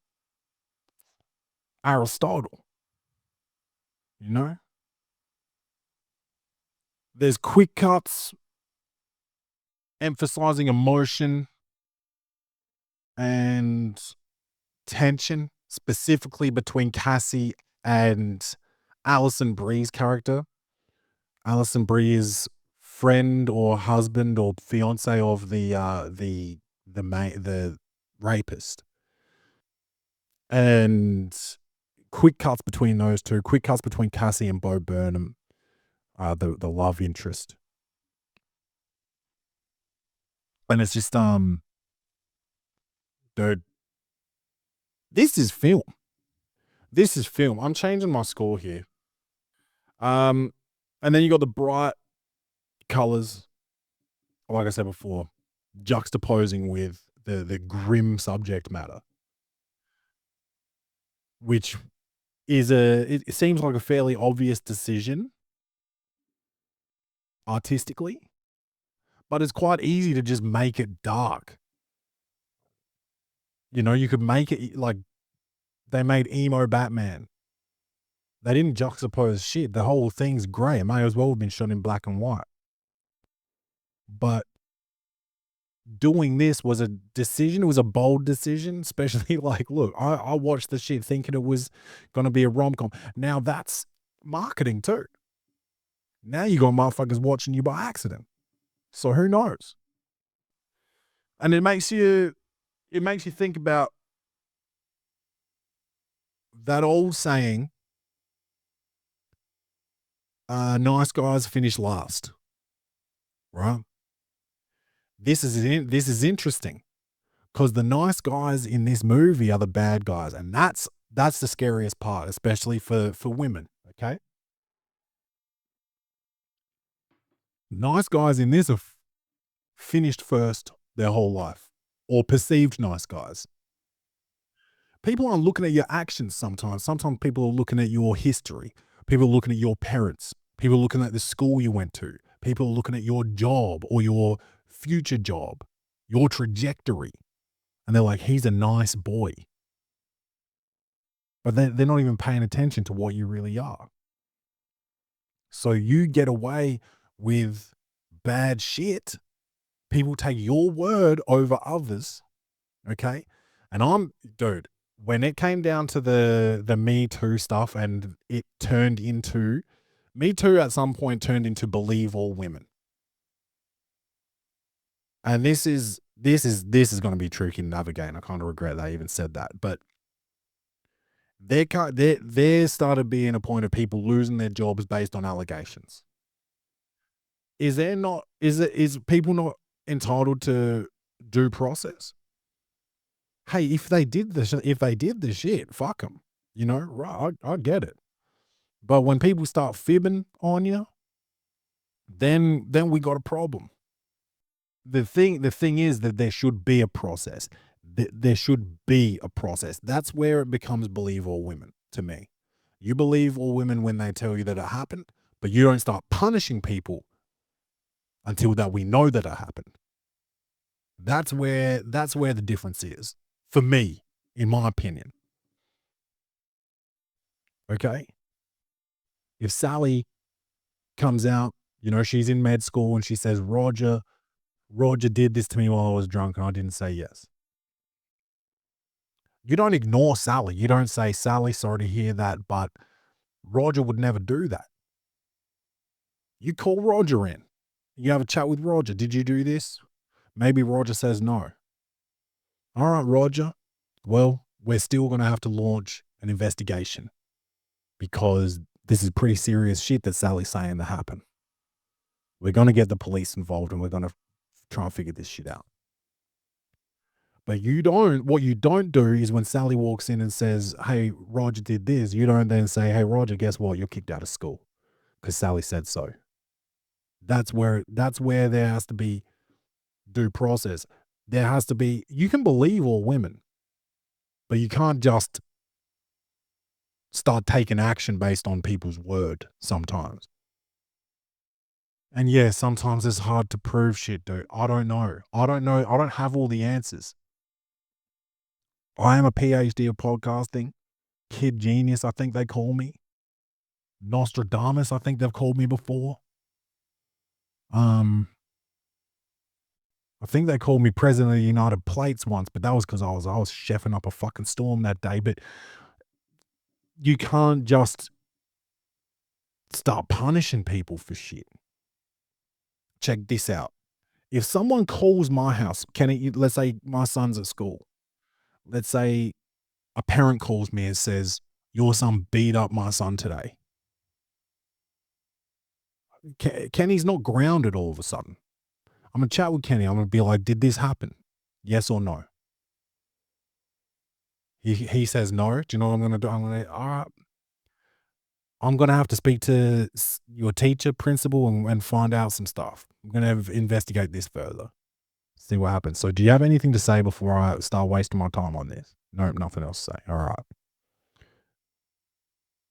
Aristotle. You know? There's quick cuts emphasizing emotion and tension, specifically between Cassie and Alison Brie's character. Alison Brie is friend or husband or fiance of the rapist. And quick cuts between those two, quick cuts between Cassie and Bo Burnham, the love interest. And it's just dude, this is film. This is film. I'm changing my score here. And then you got the bright colors, like I said before, juxtaposing with the grim subject matter, which is it seems like a fairly obvious decision artistically, but it's quite easy to just make it dark. You know, you could make it like they made emo Batman. They didn't juxtapose shit. The whole thing's grey. It may as well have been shot in black and white. But doing this was a decision. It was a bold decision, especially like, look, I watched the shit thinking it was going to be a rom-com. Now that's marketing too. Now you got motherfuckers watching you by accident. So who knows? And it makes you think about that old saying, nice guys finish last, right? This is interesting because the nice guys in this movie are the bad guys, and that's the scariest part, especially for women. Okay, nice guys in this have finished first their whole life, or perceived nice guys. People aren't looking at your actions sometimes. Sometimes people are looking at your history. People are looking at your parents. People are looking at the school you went to. People are looking at your job or your future job, your trajectory. And they're like, he's a nice boy. But they're not even paying attention to what you really are. So you get away with bad shit. People take your word over others. Okay? And dude, when it came down to the Me Too stuff and it turned into, Me Too at some point turned into believe all women. And this is going to be tricky to navigate. And I kind of regret that I even said that. But there started being a point of people losing their jobs based on allegations. Is people not entitled to due process? Hey, if they did the shit, fuck them. You know, right? I get it. But when people start fibbing on you, then we got a problem. The thing is that there should be a process. There should be a process. That's where it becomes believe all women to me. You believe all women when they tell you that it happened, but you don't start punishing people until that we know that it happened. That's where the difference is. For me, in my opinion. Okay? If Sally comes out, you know, she's in med school and she says, Roger did this to me while I was drunk and I didn't say yes. You don't ignore Sally. You don't say, Sally, sorry to hear that, but Roger would never do that. You call Roger in. You have a chat with Roger. Did you do this? Maybe Roger says no. All right, Roger. Well, we're still going to have to launch an investigation because this is pretty serious shit that Sally's saying that happened. We're going to get the police involved and we're going to try and figure this shit out. But what you don't do is when Sally walks in and says, hey, Roger did this, you don't then say, hey, Roger, guess what? You're kicked out of school because Sally said so. That's where there has to be due process. There has to be, you can believe all women, but you can't just start taking action based on people's word sometimes. And yeah, sometimes it's hard to prove shit, dude. I don't know. I don't have all the answers. I am a PhD of podcasting. Kid genius, I think they call me. Nostradamus, I think they've called me before. I think they called me president of the United Plates once, but that was because I was chefing up a fucking storm that day. But you can't just start punishing people for shit. Check this out. If someone calls my house, let's say my son's at school. Let's say a parent calls me and says, your son beat up my son today. Kenny's not grounded all of a sudden. I'm going to chat with Kenny. I'm going to be like, did this happen? Yes or no? He says no. Do you know what I'm going to do? I'm going to, all right. I'm going to have to speak to your teacher, principal, and find out some stuff. I'm going to investigate this further. See what happens. So do you have anything to say before I start wasting my time on this? Nope, nothing else to say. All right.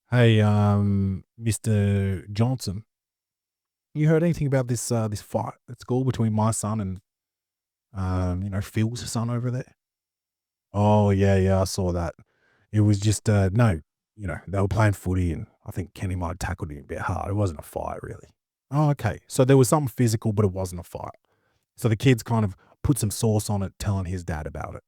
Hey, Mr. Johnson, you heard anything about this fight at school between my son and Phil's son over there? Oh yeah, I saw that. It was just no, they were playing footy and I think Kenny might have tackled him a bit hard. It wasn't a fight really. Oh, okay. So there was something physical, but it wasn't a fight. So the kid's kind of put some sauce on it, telling his dad about it.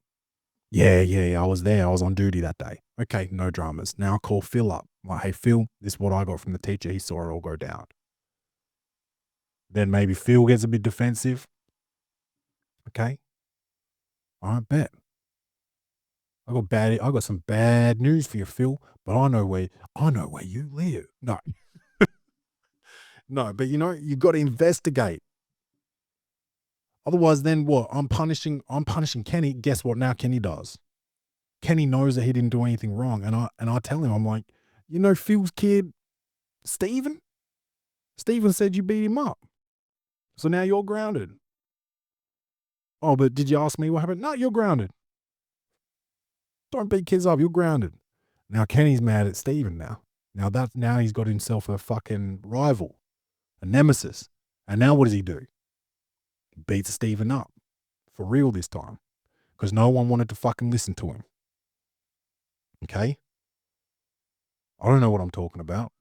Yeah, I was there. I was on duty that day. Okay, no dramas. Now I call Phil up. I'm like, hey, Phil, this is what I got from the teacher. He saw it all go down. Then maybe Phil gets a bit defensive. Okay. All right, bet. I got some bad news for you, Phil, but I know where you live. No. No, but you got to investigate. Otherwise, then what? I'm punishing Kenny. Guess what now Kenny does? Kenny knows that he didn't do anything wrong. And I tell him, I'm like, Phil's kid, Steven said you beat him up. So now you're grounded. Oh, but did you ask me what happened? No, you're grounded. Don't beat kids up. You're grounded. Now Kenny's mad at Steven now. Now he's got himself a fucking rival, a nemesis. And now what does he do? Beats Steven up. For real this time. Because no one wanted to fucking listen to him. Okay? I don't know what I'm talking about.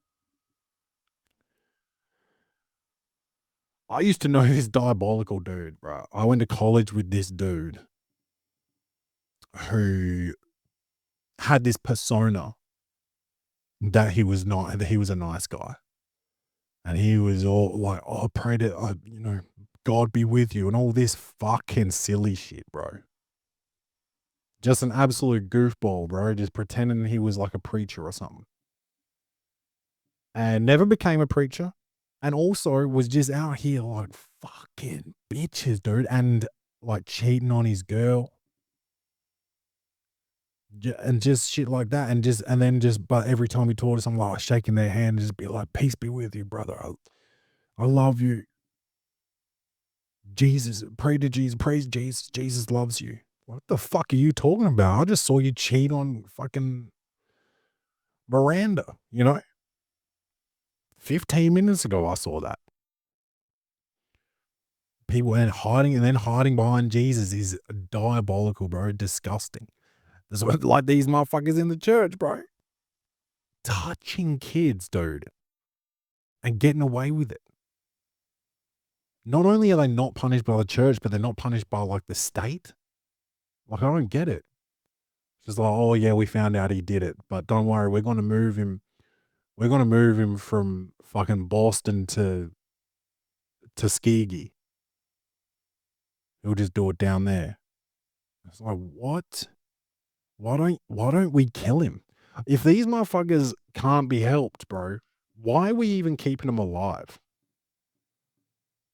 I used to know this diabolical dude, bro. I went to college with this dude who had this persona that he was a nice guy. And he was all like, oh, pray to, God be with you and all this fucking silly shit, bro. Just an absolute goofball, bro. Just pretending he was like a preacher or something. And never became a preacher. And also was just out here like fucking bitches, dude. And like cheating on his girl. And just shit like that. But every time he taught us, I'm like shaking their hand and just be like, peace be with you, brother. I love you. Jesus, pray to Jesus, praise Jesus. Jesus loves you. What the fuck are you talking about? I just saw you cheat on fucking Miranda, 15 minutes ago, I saw that. People hiding behind Jesus is diabolical, bro. Disgusting. That's what, like these motherfuckers in the church, bro. Touching kids, dude. And getting away with it. Not only are they not punished by the church, but they're not punished by like the state. Like, I don't get it. It's just like, oh yeah, we found out he did it. But don't worry, we're going to move him. We're going to move him from fucking Boston to Tuskegee. He'll just do it down there. It's like, what? Why don't we kill him? If these motherfuckers can't be helped, bro, why are we even keeping them alive?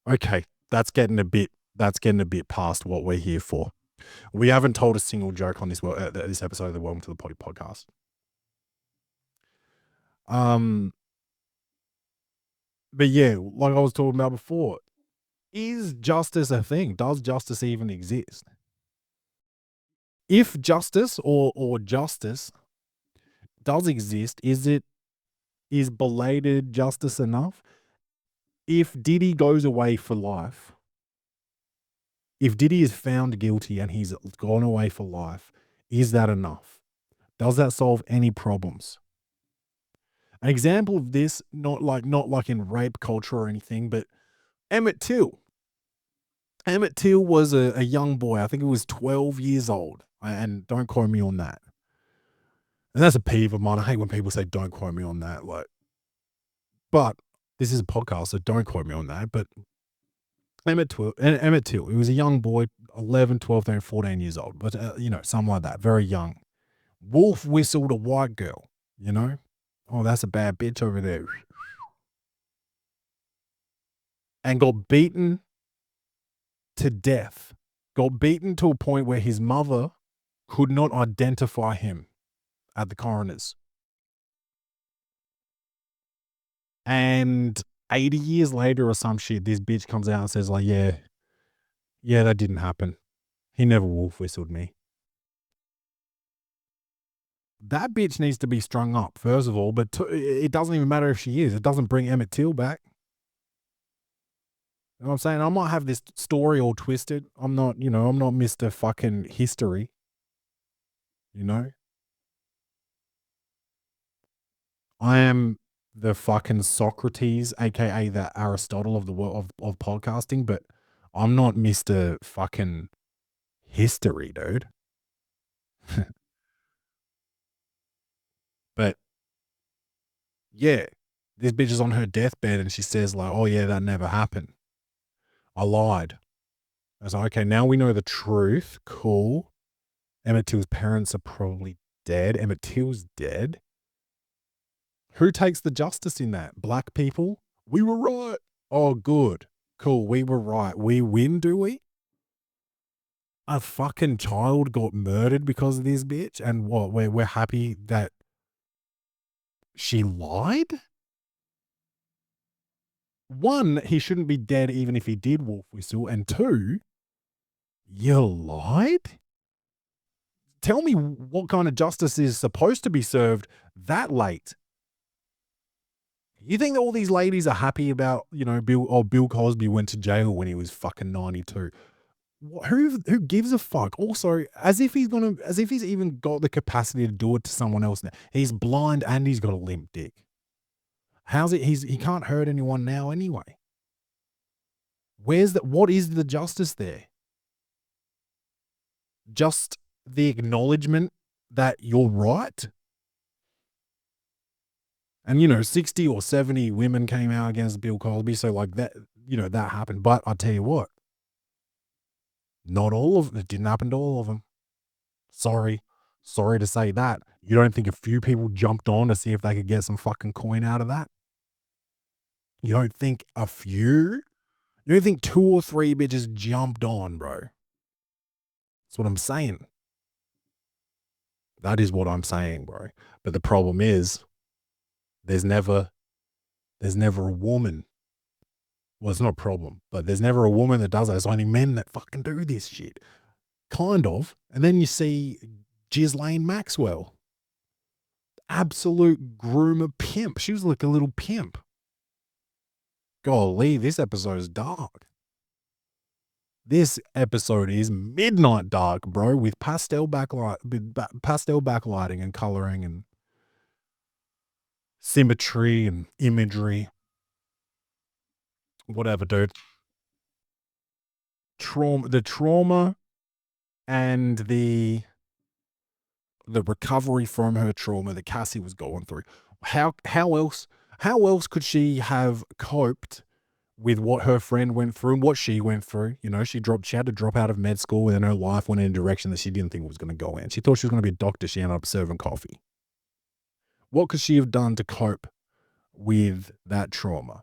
Okay, that's getting a bit past what we're here for. We haven't told a single joke on this episode of the Welcome to the Poddy podcast. But yeah, like I was talking about before, is justice a thing? Does justice even exist? If justice or justice does exist, is belated justice enough? If Diddy goes away for life, if Diddy is found guilty and he's gone away for life, is that enough? Does that solve any problems? An example of this, not like in rape culture or anything, but Emmett Till. Emmett Till was a young boy. I think he was 12 years old. And don't quote me on that. And that's a peeve of mine. I hate when people say, don't quote me on that. But this is a podcast, so don't quote me on that. But Emmett Till, he was a young boy, 11, 12, 13, 14 years old. But, something like that, very young. Wolf whistled a white girl, Oh, that's a bad bitch over there. And got beaten to death. Got beaten to a point where his mother could not identify him at the coroner's. And 80 years later or some shit, this bitch comes out and says like, yeah, that didn't happen. He never wolf whistled me. That bitch needs to be strung up, first of all, but it doesn't even matter if she is. It doesn't bring Emmett Till back. You know what I'm saying? I might have this story all twisted. I'm not Mr. fucking history. I am the fucking Socrates, aka the Aristotle of the world of podcasting, but I'm not Mr. fucking history, dude. But yeah, this bitch is on her deathbed and she says like, oh yeah, that never happened. I lied. I was like, okay, now we know the truth. Cool. Emmett Till's parents are probably dead. Emmett Till's dead. Who takes the justice in that? Black people? We were right. Oh, good. Cool. We were right. We win, do we? A fucking child got murdered because of this bitch, and what? We're happy that she lied? One, he shouldn't be dead even if he did wolf whistle. And two, you lied? Tell me what kind of justice is supposed to be served that late. You think that all these ladies are happy about, Bill Cosby went to jail when he was fucking 92. Who gives a fuck? Also, as if he's even got the capacity to do it to someone else now. He's blind and he's got a limp dick. How's it? He can't hurt anyone now anyway. What is the justice there? Just the acknowledgement that you're right? And 60 or 70 women came out against Bill Cosby, so like that, that happened. But I tell you what, not all of it didn't happen to all of them. Sorry to say that. You don't think a few people jumped on to see if they could get some fucking coin out of that? You don't think a few? You don't think 2 or 3 bitches jumped on, bro? That's what I'm saying. That is what I'm saying, bro. But the problem is, there's never a woman. Well, it's not a problem, but there's never a woman that does that. It's only men that fucking do this shit. Kind of. And then you see Ghislaine Maxwell. Absolute groomer pimp. She was like a little pimp. Golly, this episode is dark. This episode is midnight dark, bro, with pastel backlighting and coloring and symmetry and imagery. Whatever, dude. The trauma and the recovery from her trauma that Cassie was going through. How else could she have coped with what her friend went through and what she went through? She had to drop out of med school, and her life went in a direction that she didn't think it was going to go in. She thought she was going to be a doctor. She ended up serving coffee. What could she have done to cope with that trauma?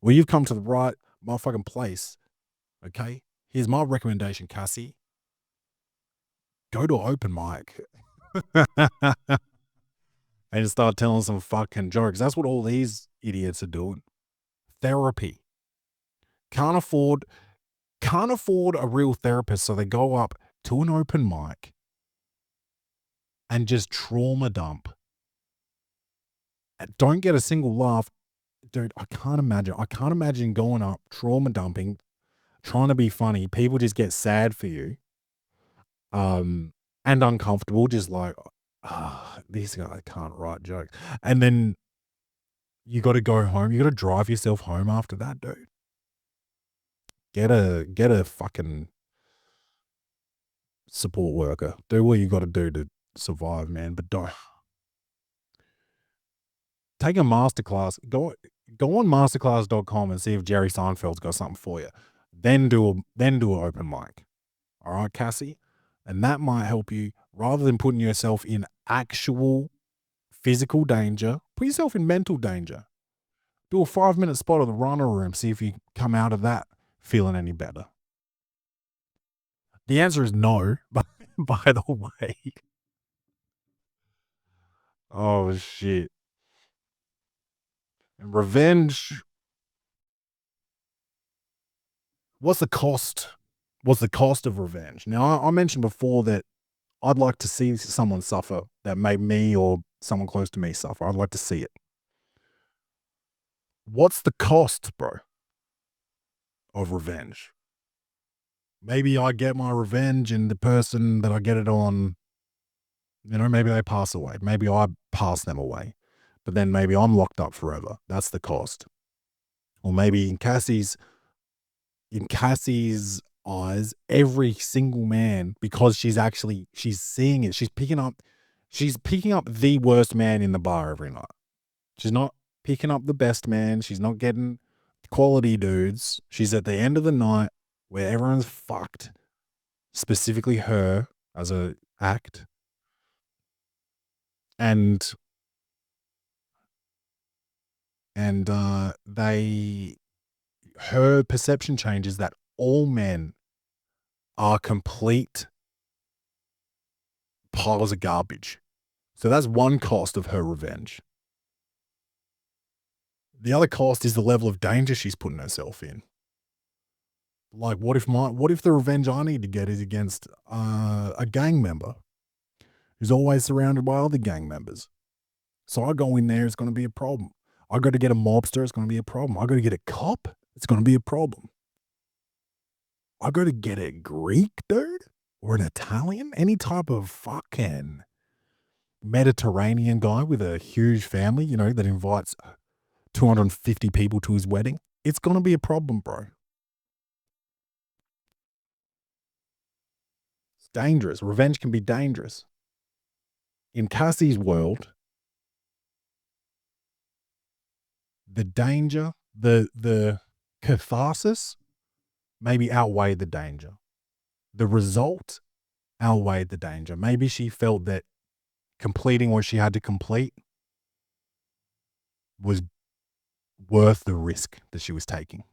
Well, you've come to the right motherfucking place. Okay? Here's my recommendation, Cassie. Go to open mic. And start telling some fucking jokes. That's what all these idiots are doing. Therapy. Can't afford a real therapist, so they go up to an open mic and just trauma dump. Don't get a single laugh. Dude, I can't imagine going up, trauma dumping, trying to be funny. People just get sad for you. And uncomfortable, just like, this guy can't write jokes. And then you got to go home. You got to drive yourself home after that, dude. Get a fucking support worker. Do what you got to do to survive, man. But don't. Take a masterclass. Go on masterclass.com and see if Jerry Seinfeld's got something for you. Then do an open mic. All right, Cassie? And that might help you, rather than putting yourself in actual physical danger, put yourself in mental danger. Do a 5-minute spot of the runner room. See if you come out of that feeling any better. The answer is no, by the way. Oh, shit. And revenge. What's the cost? What's the cost of revenge? Now, I mentioned before that I'd like to see someone suffer that made me or someone close to me suffer. I'd like to see it. What's the cost, bro, of revenge? Maybe I get my revenge and the person that I get it on, maybe they pass away. Maybe I pass them away. But then maybe I'm locked up forever. That's the cost. Or maybe in Cassie's in Cassie's eyes, every single man, because she's seeing it. She's picking up the worst man in the bar every night. She's not picking up the best man. She's not getting quality dudes. She's at the end of the night where everyone's fucked, specifically her as a act. And her perception changes that all men are complete piles of garbage. So that's one cost of her revenge. The other cost is the level of danger she's putting herself in. Like, what if the revenge I need to get is against a gang member who's always surrounded by other gang members? So I go in there, it's going to be a problem. I got to get a mobster, it's going to be a problem. I got to get a cop, it's going to be a problem. I got to get a Greek dude or an Italian, any type of fucking Mediterranean guy with a huge family, that invites 250 people to his wedding. It's going to be a problem, bro. It's dangerous. Revenge can be dangerous. In Cassie's world, the danger, the catharsis maybe outweighed the danger. The result outweighed the danger. Maybe she felt that completing what she had to complete was worth the risk that she was taking.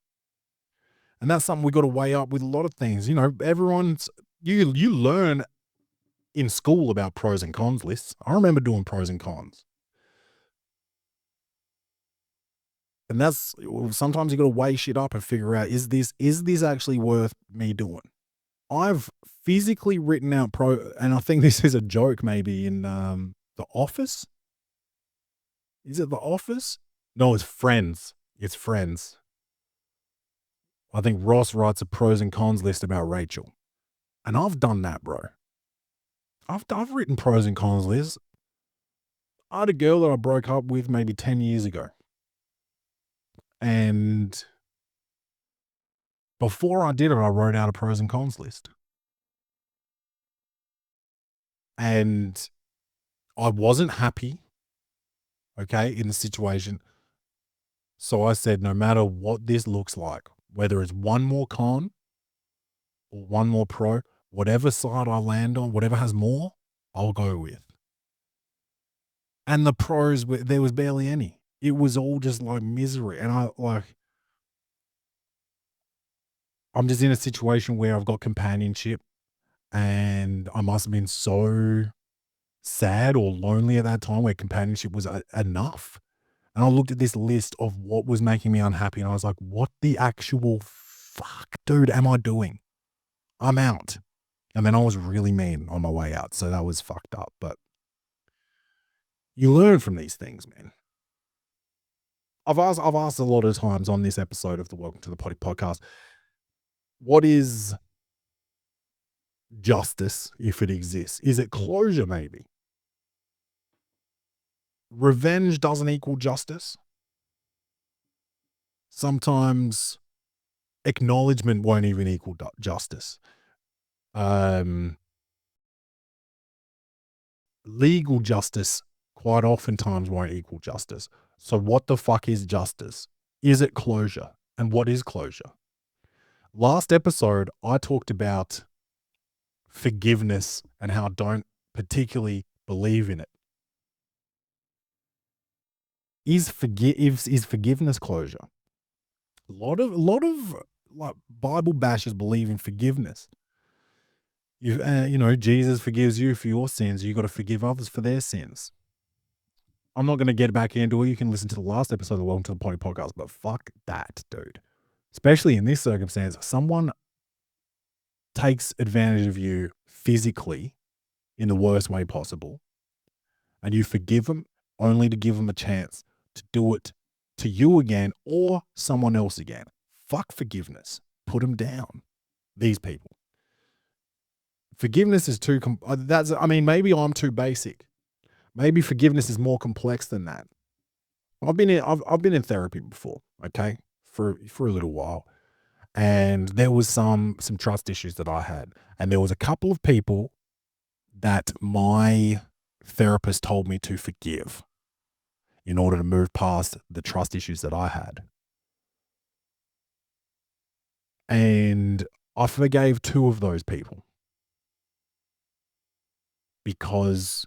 And that's something we got to weigh up with a lot of things. You learn in school about pros and cons lists. I remember doing pros and cons. And that's sometimes you got to weigh shit up and figure out, is this actually worth me doing? I've physically written out and I think this is a joke maybe in The Office. Is it The Office? No, it's Friends. It's Friends. I think Ross writes a pros and cons list about Rachel. And I've done that, bro. I've written pros and cons lists. I had a girl that I broke up with maybe 10 years ago. And before I did it, I wrote out a pros and cons list. And I wasn't happy, in the situation. So I said, no matter what this looks like, whether it's one more con or one more pro, whatever side I land on, whatever has more, I'll go with. And the pros, there was barely any. It was all just like misery. And I'm just in a situation where I've got companionship and I must have been so sad or lonely at that time where companionship was enough. And I looked at this list of what was making me unhappy and I was like, what the actual fuck, dude, am I doing? I'm out. And then I was really mean on my way out. So that was fucked up. But you learn from these things, man. I've asked a lot of times on this episode of the Welcome to the Poddy podcast, what is justice if it exists? Is it closure maybe? Revenge doesn't equal justice. Sometimes acknowledgement won't even equal justice. Legal justice quite oftentimes won't equal justice. So what the fuck is justice? Is it closure? And what is closure? Last episode, I talked about forgiveness and how I don't particularly believe in it. Is forgiveness closure? A lot of like Bible bashers believe in forgiveness. Jesus forgives you for your sins. You got to forgive others for their sins. I'm not going to get back into it. You can listen to the last episode of the Welcome to the Poddy podcast, but fuck that, dude. Especially in this circumstance, someone takes advantage of you physically in the worst way possible, and you forgive them only to give them a chance to do it to you again or someone else again. Fuck forgiveness. Put them down. These people. Forgiveness is too, maybe I'm too basic. Maybe forgiveness is more complex than that. I've been in therapy before, okay, for a little while, And there was some trust issues that I had. And there was a couple of people that my therapist told me to forgive in order to move past the trust issues that I had. And I forgave 2 of those people because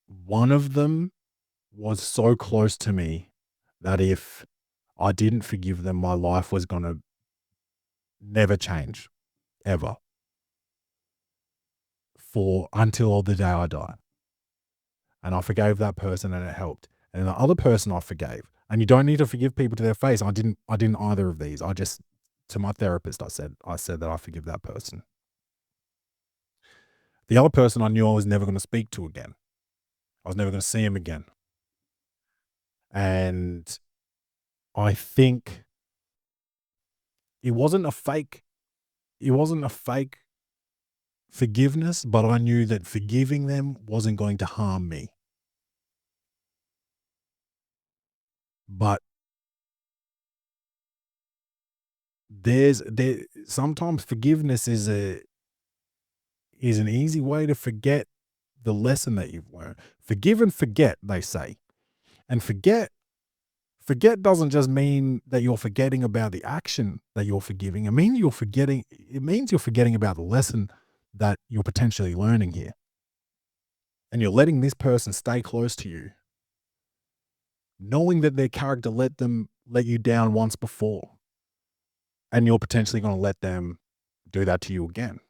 one of them was so close to me that if I didn't forgive them, my life was going to never change, ever, until the day I die. And I forgave that person and it helped. And the other person I forgave, and you don't need to forgive people to their face. I didn't either of these. To my therapist, I said that I forgive that person. The other person I knew I was never going to speak to again. I was never going to see him again. And I think it wasn't a fake forgiveness, but I knew that forgiving them wasn't going to harm me. But sometimes forgiveness is an easy way to forget the lesson that you've learned. Forgive and forget, they say. And forget doesn't just mean that you're forgetting about the action that you're forgiving. It means you're forgetting about the lesson that you're potentially learning here. And you're letting this person stay close to you, knowing that their character let you down once before. And you're potentially going to let them do that to you again.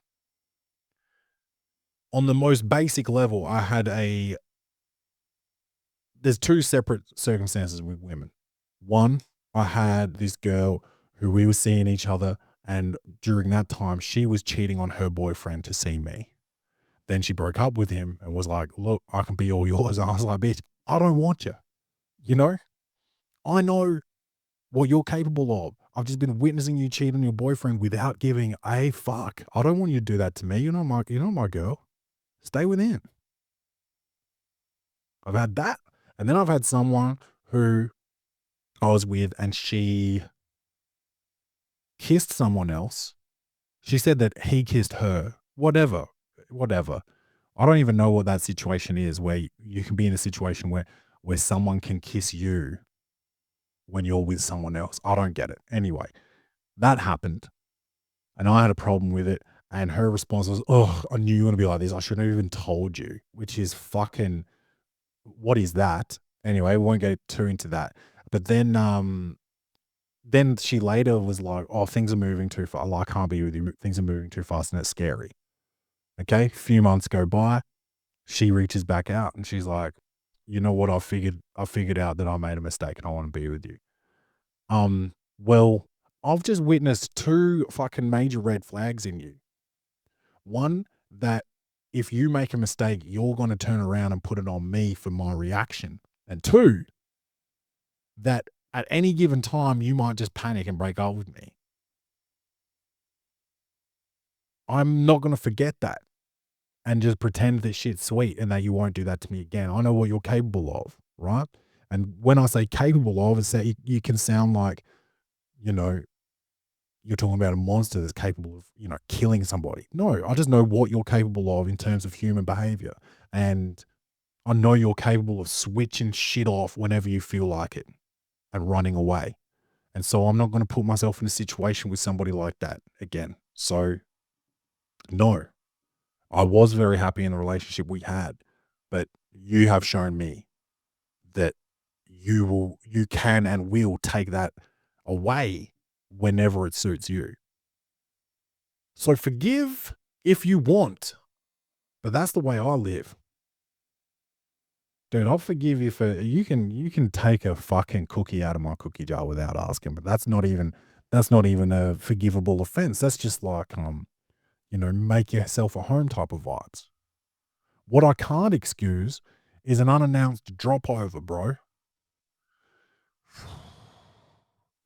On the most basic level, there's 2 separate circumstances with women. One, I had this girl who we were seeing each other, and during that time, she was cheating on her boyfriend to see me. Then she broke up with him and was like, look, I can be all yours. And I was like, bitch, I don't want you. You know? I know what you're capable of. I've just been witnessing you cheat on your boyfriend without giving a fuck. I don't want you to do that to me. You're not my girl. Stay within. I've had that. And then I've had someone who I was with and she kissed someone else. She said that he kissed her. Whatever. I don't even know what that situation is, where you can be in a situation where someone can kiss you when you're with someone else. I don't get it. Anyway, that happened. And I had a problem with it. And her response was, oh, I knew you were going to be like this. I shouldn't have even told you, which is fucking, what is that? Anyway, we won't get too into that. But then she later was like, oh, things are moving too fast. I can't be with you. Things are moving too fast and it's scary. Okay. A few months go by. She reaches back out and she's like, you know what? I figured out that I made a mistake and I want to be with you. Well, I've just witnessed 2 fucking major red flags in you. One, that if you make a mistake, you're going to turn around and put it on me for my reaction. And 2, that at any given time, you might just panic and break up with me. I'm not going to forget that and just pretend that shit's sweet and that you won't do that to me again. I know what you're capable of, right? And when I say capable of, it's that you can sound like, you know, you're talking about a monster that's capable of, you know, killing somebody. No, I just know what you're capable of in terms of human behavior. And I know you're capable of switching shit off whenever you feel like it and running away. And so I'm not going to put myself in a situation with somebody like that again. So no, I was very happy in the relationship we had, but you have shown me that you can and will take that away whenever it suits you. So forgive if you want, but that's the way I live. Dude, I'll forgive you for, you can take a fucking cookie out of my cookie jar without asking, but that's not even a forgivable offense. That's just like, you know, make yourself a home type of vibes. What I can't excuse is an unannounced drop over, bro.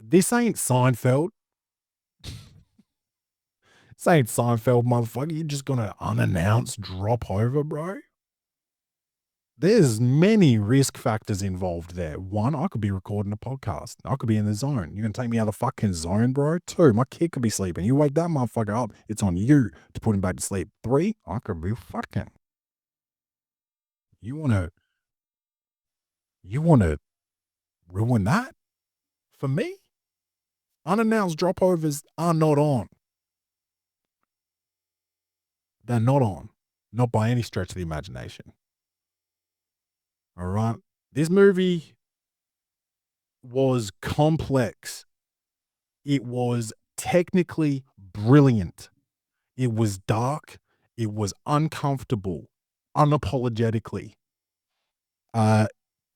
This ain't Seinfeld. This ain't Seinfeld, motherfucker. You're just gonna unannounced drop over, bro? there's many risk factors involved there. One, I could be recording a podcast. I could be in the zone. You're going to take me out of the fucking zone, bro? Two, my kid could be sleeping. You wake that motherfucker up, it's on you to put him back to sleep. Three, I could be fucking. You want to ruin that for me? Unannounced dropovers are not on. They're not on. Not by any stretch of the imagination. All right. This movie was complex. It was technically brilliant. It was dark. It was uncomfortable, unapologetically.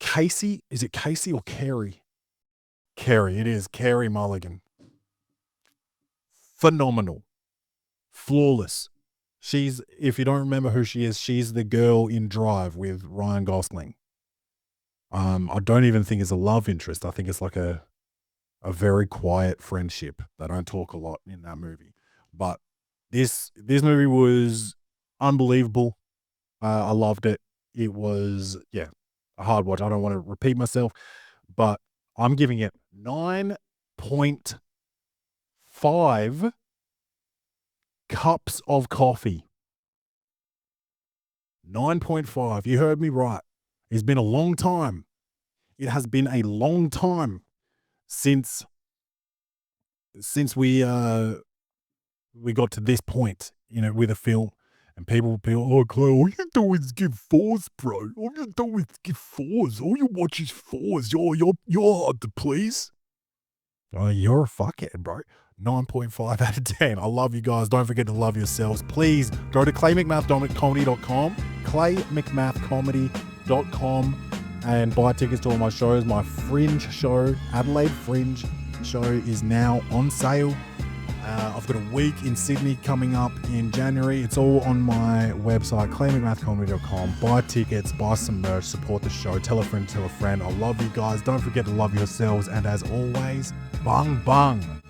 Casey, is it Casey or Carey? Carey, it is. Carey Mulligan. Phenomenal. Flawless. She's, if you don't remember who she is, she's the girl in Drive with Ryan Gosling. I don't even think it's a love interest. I think it's like a very quiet friendship. They don't talk a lot in that movie. But this movie was unbelievable. I loved it. It was, a hard watch. I don't want to repeat myself, but I'm giving it 9.5 cups of coffee. 9.5. You heard me right. It's been a long time. It has been a long time since we got to this point, with a film, and people will be, oh, Clay, all you do is give fours, bro. All you do is give fours. All you watch is fours. You're hard to please. Oh, you're a fuckhead, bro. 9.5 out of 10. I love you guys. Don't forget to love yourselves. Please go to claymcmathcomedy.com, claymcmathcomedy.com, and buy tickets to all my shows. My Fringe show, Adelaide Fringe show, is now on sale. I've got a week in Sydney coming up in January. It's all on my website, claymcmathcomedy.com. Buy tickets, buy some merch, support the show, tell a friend, tell a friend. I love you guys. Don't forget to love yourselves. And as always, bung bung.